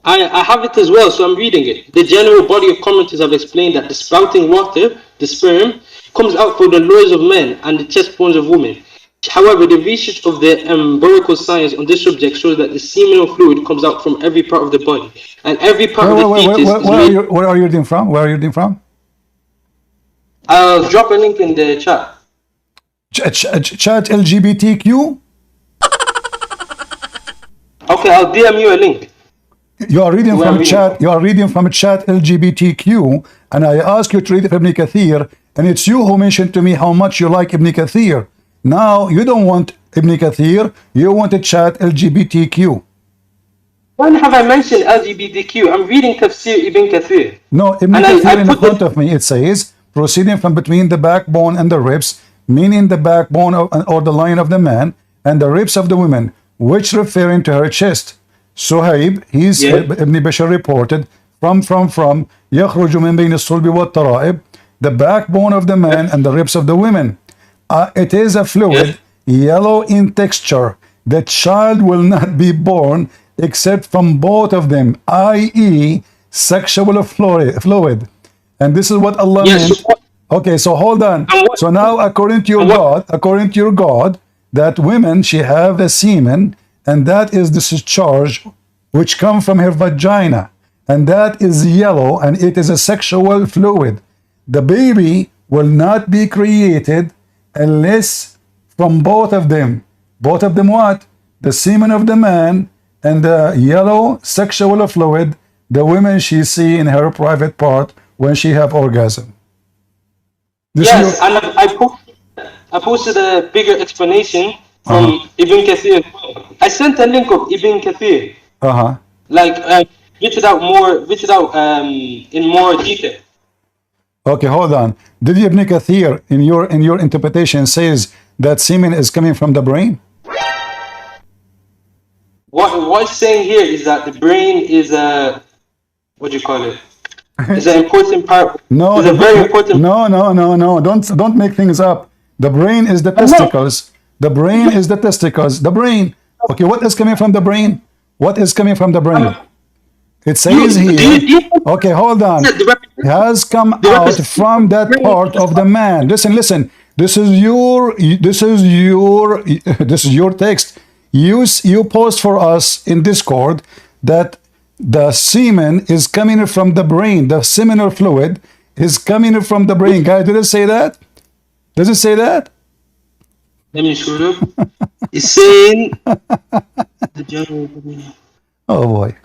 I have it as well, so I'm reading it. The general body of commentators have explained that the sprouting water, the sperm, comes out from the loins of men and the chest bones of women. However, the research of the empirical science on this subject shows that the seminal fluid comes out from every part of the body, and every part of the fetus where are you reading from? Where are you reading from? I'll drop a link in the chat. Chat LGBTQ? Okay, I'll DM you a link. You are reading from chat. You are reading from chat LGBTQ, and I ask you to read Ibn Kathir, and it's you who mentioned to me how much you like Ibn Kathir. Now you don't want Ibn Kathir, you want to chat LGBTQ. When have I mentioned LGBTQ? I'm reading Tafsir Ibn Kathir. No, Ibn Kathir in front of me, it says, proceeding from between the backbone and the ribs, meaning the backbone or the line of the man, and the ribs of the woman, which referring to her chest. Suhaib, Ibn Bashar reported, from يخرج من بين الصلب والترائب, the backbone of the man and the ribs of the women. It is a fluid, yellow in texture. The child will not be born except from both of them, i.e. sexual fluid. And this is what Allah meant. Okay, so hold on. So now according to your God, that women, she have a semen, and that is the discharge which come from her vagina, and that is yellow, and it is a sexual fluid. The baby will not be created unless from both of them. Both of them what? The semen of the man and the yellow sexual fluid the women she see in her private part when she have orgasm. Yes, and I posted a bigger explanation from Ibn Kathir. I sent a link of Ibn Kathir. Like written out in more detail. Okay, hold on. Did Ibn Kathir in your interpretation says that semen is coming from the brain? What's saying here is that the brain is what do you call it? It's an important part. No, It's a very important. no. Don't make things up. The brain is the testicles. The brain is the testicles. The brain. Okay, what is coming from the brain? What is coming from the brain? It says here. Okay, hold on. Has come out from that part of the man. Listen. This is your text. You post for us in Discord that the semen is coming from the brain. The seminal fluid is coming from the brain. Guys, did it say that? Does it say that? Let me show it up. It's saying. Oh boy.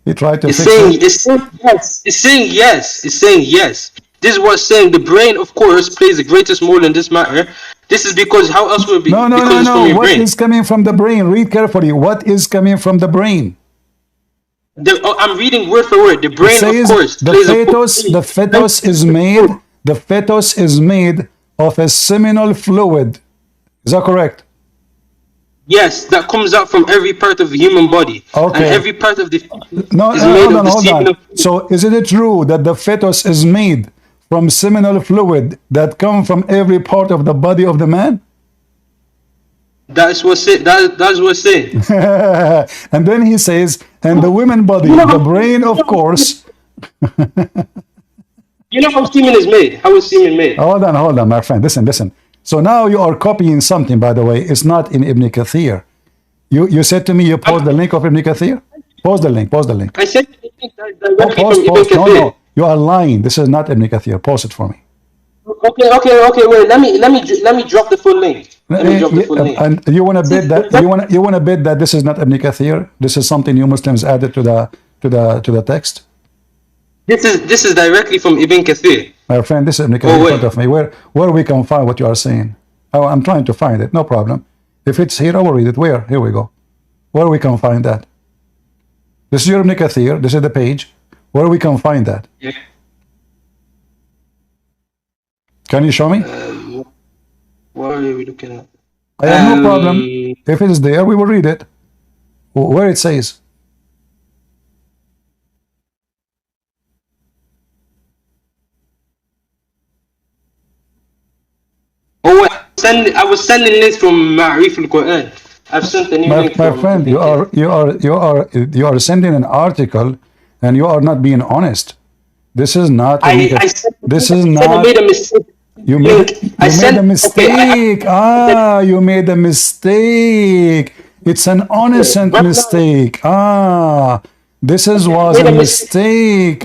He tried to It's fix saying, it. it's saying yes. It's saying yes. It's saying yes. This is what's saying. The brain, of course, plays the greatest role in this matter. This is because how else would it be? No. Because it's from your What brain. is coming from the brain? Read carefully. What is coming from the brain? I'm reading word for word. The brain, Says of course, the plays fetus is made of a seminal fluid. Is that correct? Yes, that comes out from every part of the human body. Okay. And every part of the No, is made hold of the on. seminal. So is it true that the fetus is made from seminal fluid that come from every part of the body of the man? That's what's it. That's what's saying. And then he says, and the women body, the brain, of course. You know how semen is made? How is semen made? Hold on, my friend. Listen. So now you are copying something, by the way. It's not in Ibn Kathir. You said to me you post the link of Ibn Kathir? Post the link. I said directly Post. from Ibn Kathir. No. You are lying. This is not Ibn Kathir. Post it for me. Okay. Wait. Let me drop the full link. Let me drop the full link. And you want to bet that you want to bet that this is not Ibn Kathir? This is something you Muslims added to the text? This is directly from Ibn Kathir. My friend, this is Ibn Kathir in front of me. Where we can find what you are saying? Oh, I'm trying to find it. No problem. If it's here, I will read it. Where? Here we go. Where we can find that? This is your Ibn Kathir. This is the page. Where we can find that? Yeah. Can you show me? What are we looking at? I have no problem. If it is there, we will read it. Where it says. Oh, I was sending links from Ma'arif al-Qur'an. I've sent a new link. My friend, you are sending an article, and you are not being honest. This is not. This is not. I made a mistake. You made a mistake. You made a mistake. It's an innocent mistake. This was a mistake.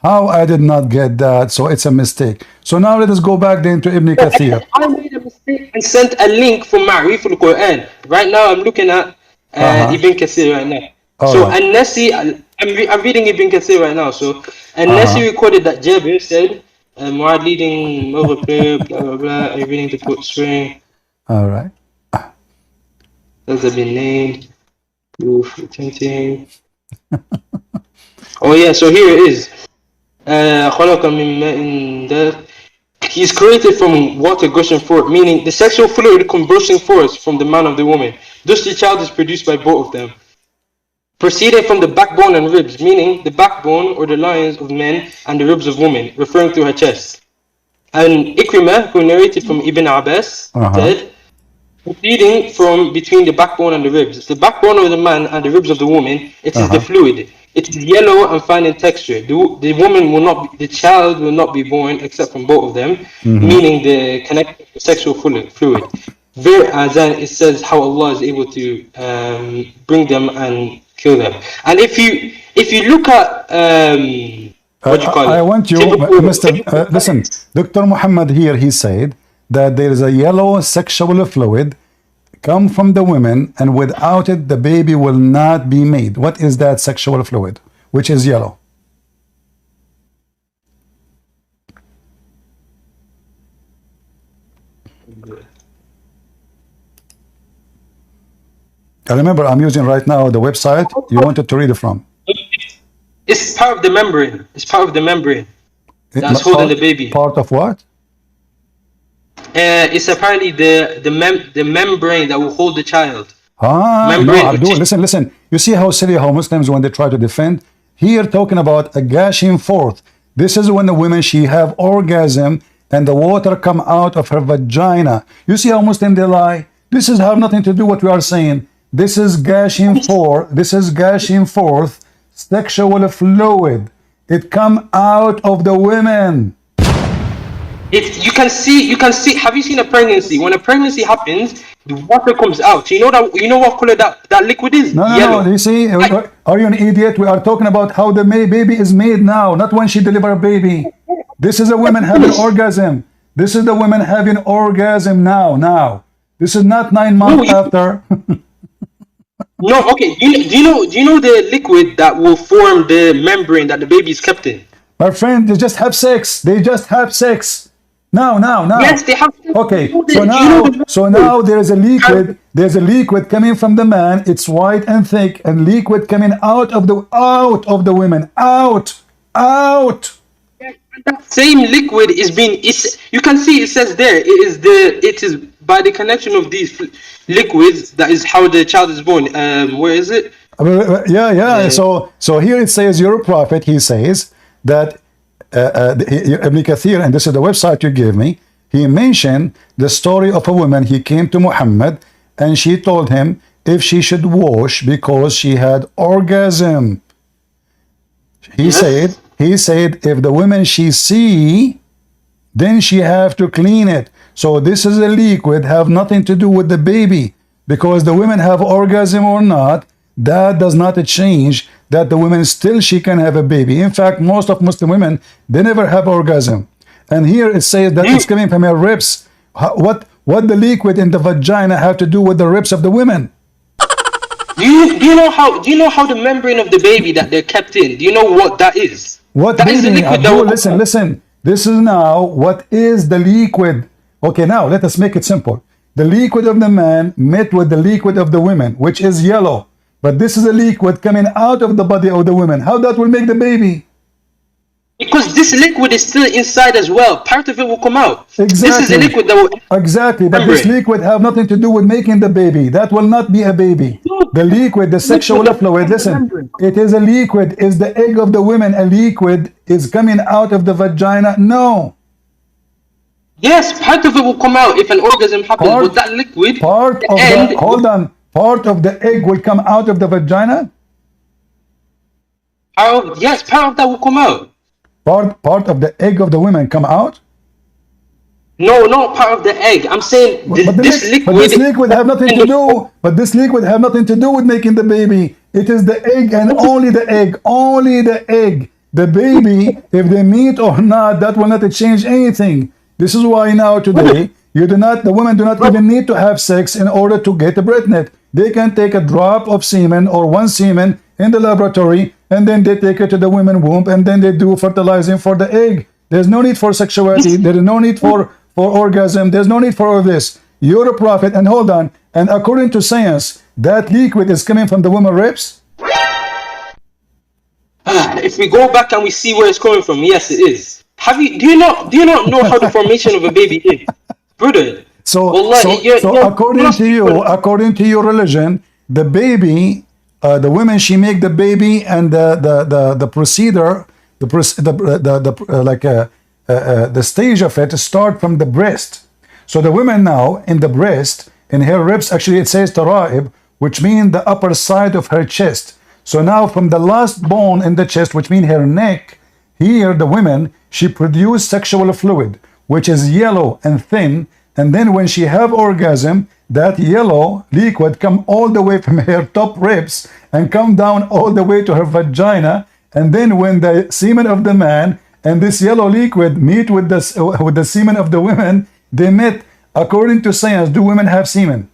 How I did not get that. So it's a mistake. So now let us go back then to Ibn Kathir. I made a mistake and sent a link from Ma'arif al-Qur'an. Right now I'm looking at Ibn Kathir right now. So unless I'm reading Ibn Kathir right now. So unless he recorded that Jabir said, Muad leading over player, blah blah blah, are you reading the quote string? All right. Those have been named. Oof, attempting. Oh yeah, so here it is. He is created from water gushing forth, meaning the sexual fluid combusting forth from the man of the woman. Thus the child is produced by both of them. Proceeding from the backbone and ribs, meaning the backbone or the loins of men and the ribs of women, referring to her chest. And Ikrimah, who narrated from Ibn Abbas, said, proceeding from between the backbone and the ribs. The backbone of the man and the ribs of the woman, it is the fluid. It is yellow and fine in texture. The woman will not be, the child will not be born except from both of them, meaning the connected sexual fluid. Whereas then it says how Allah is able to bring them and kill them. And if you look at what do you call it? I want you, Mr. Listen, Dr. Muhammad here, he said that there is a yellow sexual fluid come from the women, and without it the baby will not be made. What is that sexual fluid which is yellow? I remember I'm using right now the website you wanted to read it from. It's part of the membrane. It's part of the membrane that's holding the baby. Part of what? It's apparently the membrane that will hold the child. No, Abdul, listen. You see how silly how Muslims, when they try to defend, Here talking about a gushing forth. This is when the woman, she have orgasm and the water come out of her vagina. You see how Muslim they lie? This is have nothing to do what we are saying. This is gushing forth. This is gushing forth sexual fluid. It come out of the women. You can see. Have you seen a pregnancy? When a pregnancy happens, the water comes out. You know what color that liquid is? No, Yellow. no. You see, are you an idiot? We are talking about how the baby is made now, not when she deliver a baby. This is a woman having orgasm. This is the woman having orgasm now. This is not 9 months after. No, okay. Do you know the liquid that will form the membrane that the baby is kept in? My friend, they just have sex. They just have sex. Now. Yes, they have. Okay, so now there is a liquid. There's a liquid coming from the man. It's white and thick, and liquid coming out of the women. Out. That same liquid is being. You can see it says there. It is by the connection of these liquids that is how the child is born. Where is it? Yeah. So here it says, your prophet. He says that. Ibn Kathir, and this is the website you gave me, he mentioned the story of a woman. He came to Muhammad and she told him if she should wash because she had orgasm. He said if the woman she see, then she have to clean it. So this is a liquid, have nothing to do with the baby, because the women have orgasm or not, that does not change that the women still she can have a baby. In fact, most of Muslim women, they never have orgasm. And here it says that it's coming from her ribs. What the liquid in the vagina have to do with the ribs of the women? Do you know how the membrane of the baby that they're kept in? Do you know what that is? What that baby? is the liquid Abdul, listen. This is now what is the liquid. Okay, now let us make it simple. The liquid of the man met with the liquid of the women, which is yellow. But this is a liquid coming out of the body of the woman. How that will make the baby? Because this liquid is still inside as well. Part of it will come out. Exactly. This is a liquid that will... Exactly, but this liquid have nothing to do with making the baby. That will not be a baby. The liquid, the sexual fluid, listen, it is a liquid. Is the egg of the women a liquid? Is coming out of the vagina? No. Yes, part of it will come out if an orgasm happens. But that liquid... Part of the egg will come out of the vagina? Yes, part of that will come out. Part of the egg of the women come out? No, not part of the egg. I'm saying this liquid have nothing to do. But this liquid have nothing to do with making the baby. It is the egg and only the egg. Only the egg. The baby, if they meet or not, that will not change anything. This is why now today the women do not even need to have sex in order to get pregnant. They can take a drop of semen or one semen in the laboratory, and then they take it to the women's womb, and then they do fertilizing for the egg. There's no need for sexuality. There is no need for orgasm. There's no need for all this. You're a prophet, and hold on. And according to science, that liquid is coming from the woman's ribs? If we go back and we see where it's coming from, yes, it is. Do you not know how the formation of a baby is, brother? So according to your religion, the baby, the women, she make the baby, and the procedure, the stage of it start from the breast. So the women now in the breast, in her ribs, actually it says taraib, which means the upper side of her chest. So now from the last bone in the chest, which means her neck, here the women, she produce sexual fluid, which is yellow and thin. And then when she have orgasm, that yellow liquid come all the way from her top ribs and come down all the way to her vagina. And then when the semen of the man and this yellow liquid meet with the semen of the women, they met. According to science, do women have semen?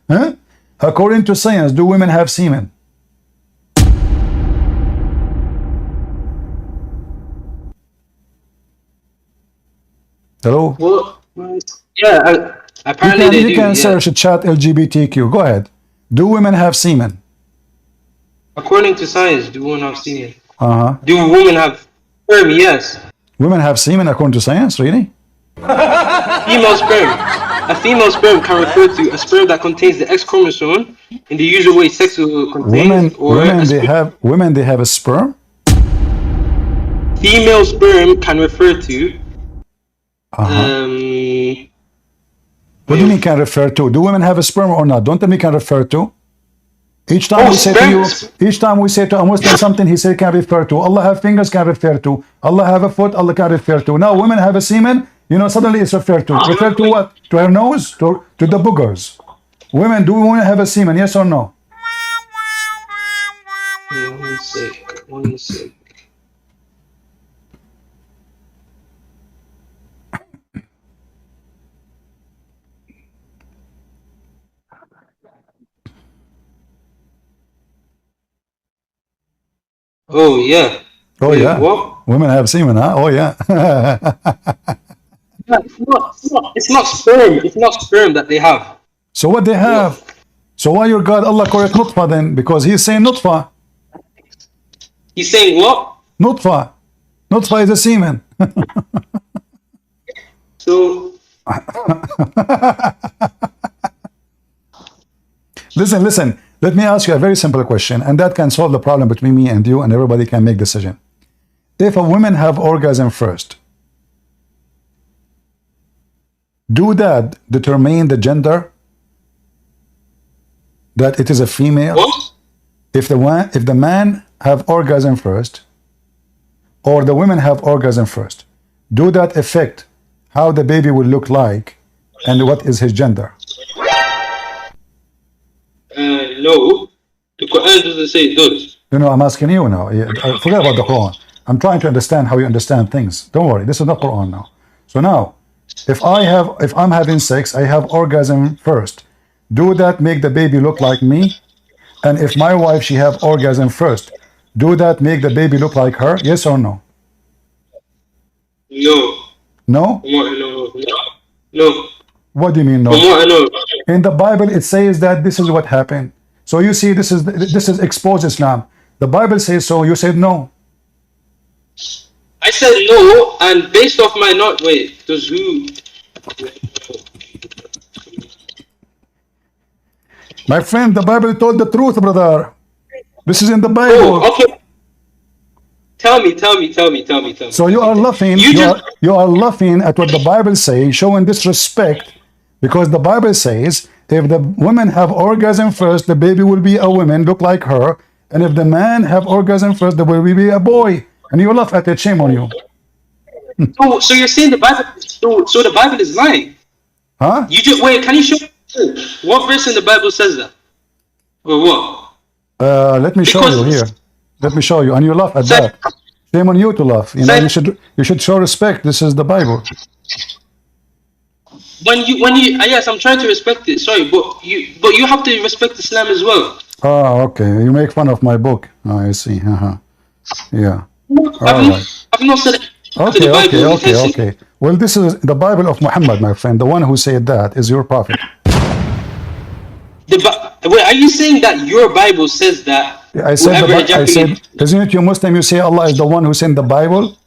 Huh? According to science, do women have semen? Hello? Well, yeah, apparently they do. You can search chat LGBTQ. Go ahead. Do women have semen? According to science, do women have semen? Do women have sperm? Yes. Women have semen according to science, really? Female sperm. A female sperm can refer to a sperm that contains the X chromosome in the usual way sex contains, Women they have a sperm. Female sperm can refer to. What do you mean can refer to? Do women have a sperm or not? Don't tell me can refer to. Each time we say to a Muslim something, he say can refer to. Allah have fingers, can refer to. Allah have a foot, Allah can refer to. Now women have a semen, you know, suddenly it's referred to. Refer to what? To her nose? To the boogers. Women, do women have a semen? Yes or no? One sec. Oh yeah. Oh yeah. What? Women have semen, huh? Oh yeah. It's not sperm. It's not sperm that they have. So what they have? So why your God Allah correct nutfa then? Because he's saying nutfa. He's saying what? Nutfa. Nutfa is a semen. So listen. Let me ask you a very simple question, and that can solve the problem between me and you, and everybody can make decision. If a woman have orgasm first, do that determine the gender? That it is a female? what? If the man have orgasm first, or the women have orgasm first, do that affect how the baby will look like, and what is his gender? No. The Qur'an doesn't say it does. You know, I'm asking you now. Forget about the Quran. I'm trying to understand how you understand things. Don't worry, this is not Quran now. So now, if I'm having sex, I have orgasm first. Do that make the baby look like me? And if my wife, she have orgasm first, do that make the baby look like her? Yes or no? No. No? No. What do you mean no? From what I know. In the Bible, it says that this is what happened. So you see, this is exposed Islam. The Bible says so. You said no. I said no, and based off my not wait, does who? My friend, the Bible told the truth, brother. This is in the Bible. Oh, okay. Tell me. So you are laughing. You are laughing at what the Bible says, showing disrespect, because the Bible says if the women have orgasm first, the baby will be a woman, look like her, and if the man have orgasm first, the baby will be a boy. And you laugh at it. Shame on you. So you're saying the Bible? So the Bible is lying? Huh? You just wait. Can you show what verse in the Bible says that? Or what? Let me show you here. Let me show you, and you laugh at that. Shame on you to laugh. You know, you should show respect. This is the Bible. When you yes, I'm trying to respect it. Sorry, but you have to respect Islam as well. Oh, okay. You make fun of my book. Oh, I see. Yeah. I've not said it. Okay. Well, this is the Bible of Muhammad, my friend. The one who said that is your prophet. Wait, are you saying that your Bible says that? I said, isn't it you Muslim? You say Allah is the one who sent the Bible.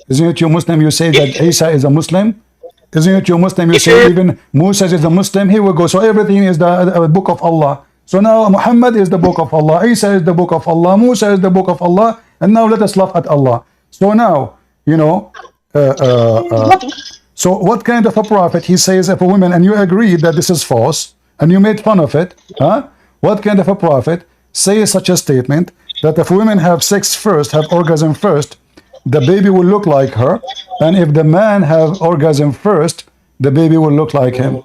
Isn't it you Muslim? You say that Isa is a Muslim. Isn't it you Muslim? You say even Musa is a Muslim. Here we go. So everything is the book of Allah. So now Muhammad is the book of Allah. Isa is the book of Allah. Musa is the book of Allah. And now let us laugh at Allah. So now, you know, so what kind of a prophet he says if a woman, and you agree that this is false, and you made fun of it, huh? What kind of a prophet says such a statement that if women have sex first, have orgasm first, the baby will look like her, and if the man have orgasm first, the baby will look like him?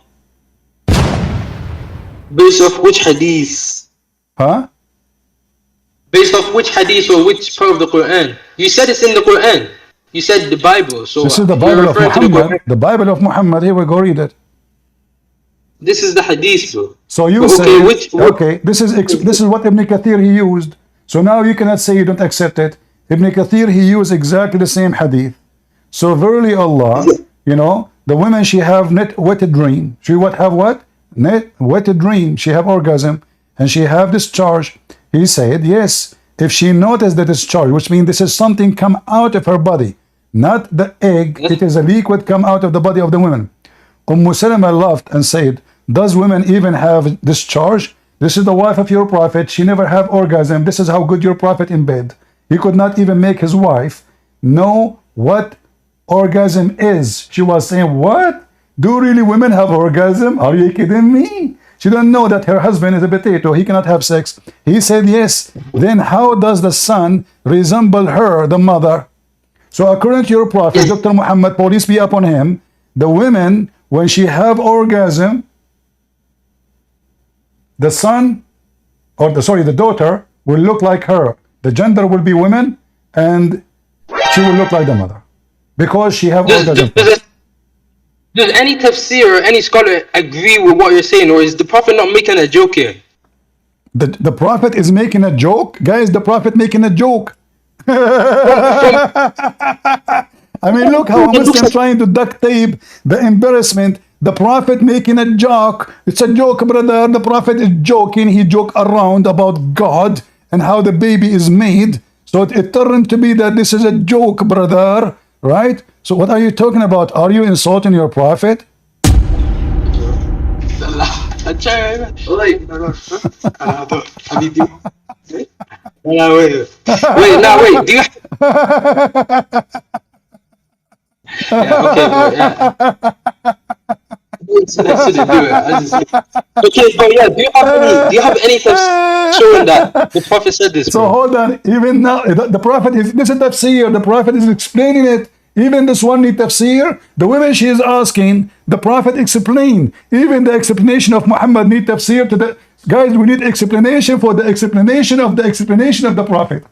Based off which hadith? Huh? Based off which hadith or which part of the Quran? You said it's in the Quran. You said the Bible. So this is the Bible of Muhammad. The Bible of Muhammad. Here we go. Read it. This is the hadith, bro. So you say, okay, this is what Ibn Kathir he used. So now you cannot say you don't accept it. Ibn Kathir he used exactly the same hadith. So verily Allah, you know, the women she have net wetted dream. She what have what? Net wetted dream. She have orgasm and she have discharge. He said yes. If she noticed the discharge, which means this is something come out of her body, not the egg. It is a liquid come out of the body of the woman. Salama laughed and said, does women even have discharge? This is the wife of your prophet. She never have orgasm. This is how good your prophet in bed. He could not even make his wife know what orgasm is. She was saying, what? Do really women have orgasm? Are you kidding me? She don't know that her husband is a potato. He cannot have sex. He said yes. Then how does the son resemble her, the mother? So according to your prophet, Dr. Muhammad, peace be upon him, the women, when she have orgasm, the son, or the daughter will look like her. The gender will be women, and she will look like the mother because she have orgasm. Does any tafsir or any scholar agree with what you're saying, or is the prophet not making a joke here? The prophet is making a joke, guys. The prophet making a joke. I mean, look how a Muslim trying to duct tape the embarrassment. The prophet making a joke. It's a joke, brother. The prophet is joking. He joke around about God and how the baby is made. So it turned to be that this is a joke, brother. Right? So what are you talking about? Are you insulting your prophet? Wait, now wait. Do you? Yeah, okay, bro, yeah. I shouldn't do it. Okay, but yeah, do you have any tips showing that the prophet said this? So bro? hold on. Even now, the prophet is this is tafsir. The prophet is explaining it. Even this one need tafsir. The women she is asking, the prophet explained. Even the explanation of Muhammad need tafsir to the guys. We need explanation for the explanation of the explanation of the prophet.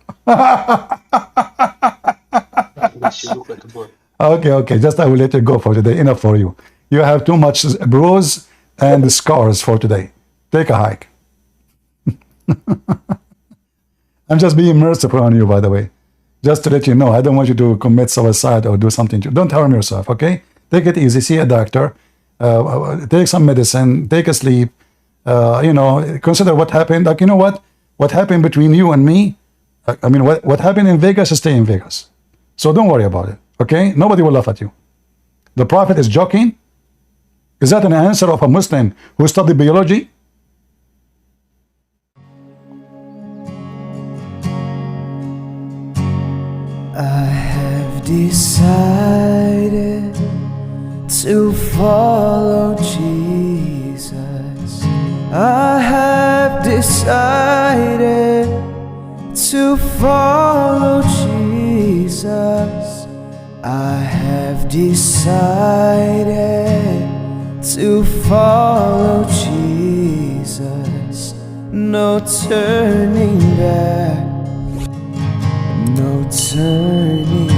Okay. Just I will let you go for today. Enough for you. You have too much bruise and scars for today. Take a hike. I'm just being merciful on you, by the way. Just to let you know, I don't want you to commit suicide or do something. Don't harm yourself, okay? Take it easy. See a doctor. Take some medicine. Take a sleep. Consider what happened. Like, you know what? What happened between you and me? I mean, what happened in Vegas, stay in Vegas. So don't worry about it, okay? Nobody will laugh at you. The prophet is joking. Is that an answer of a Muslim who studied biology? I have decided to follow Jesus. I have decided to follow Jesus. I have decided to follow Jesus. No turning back. No turning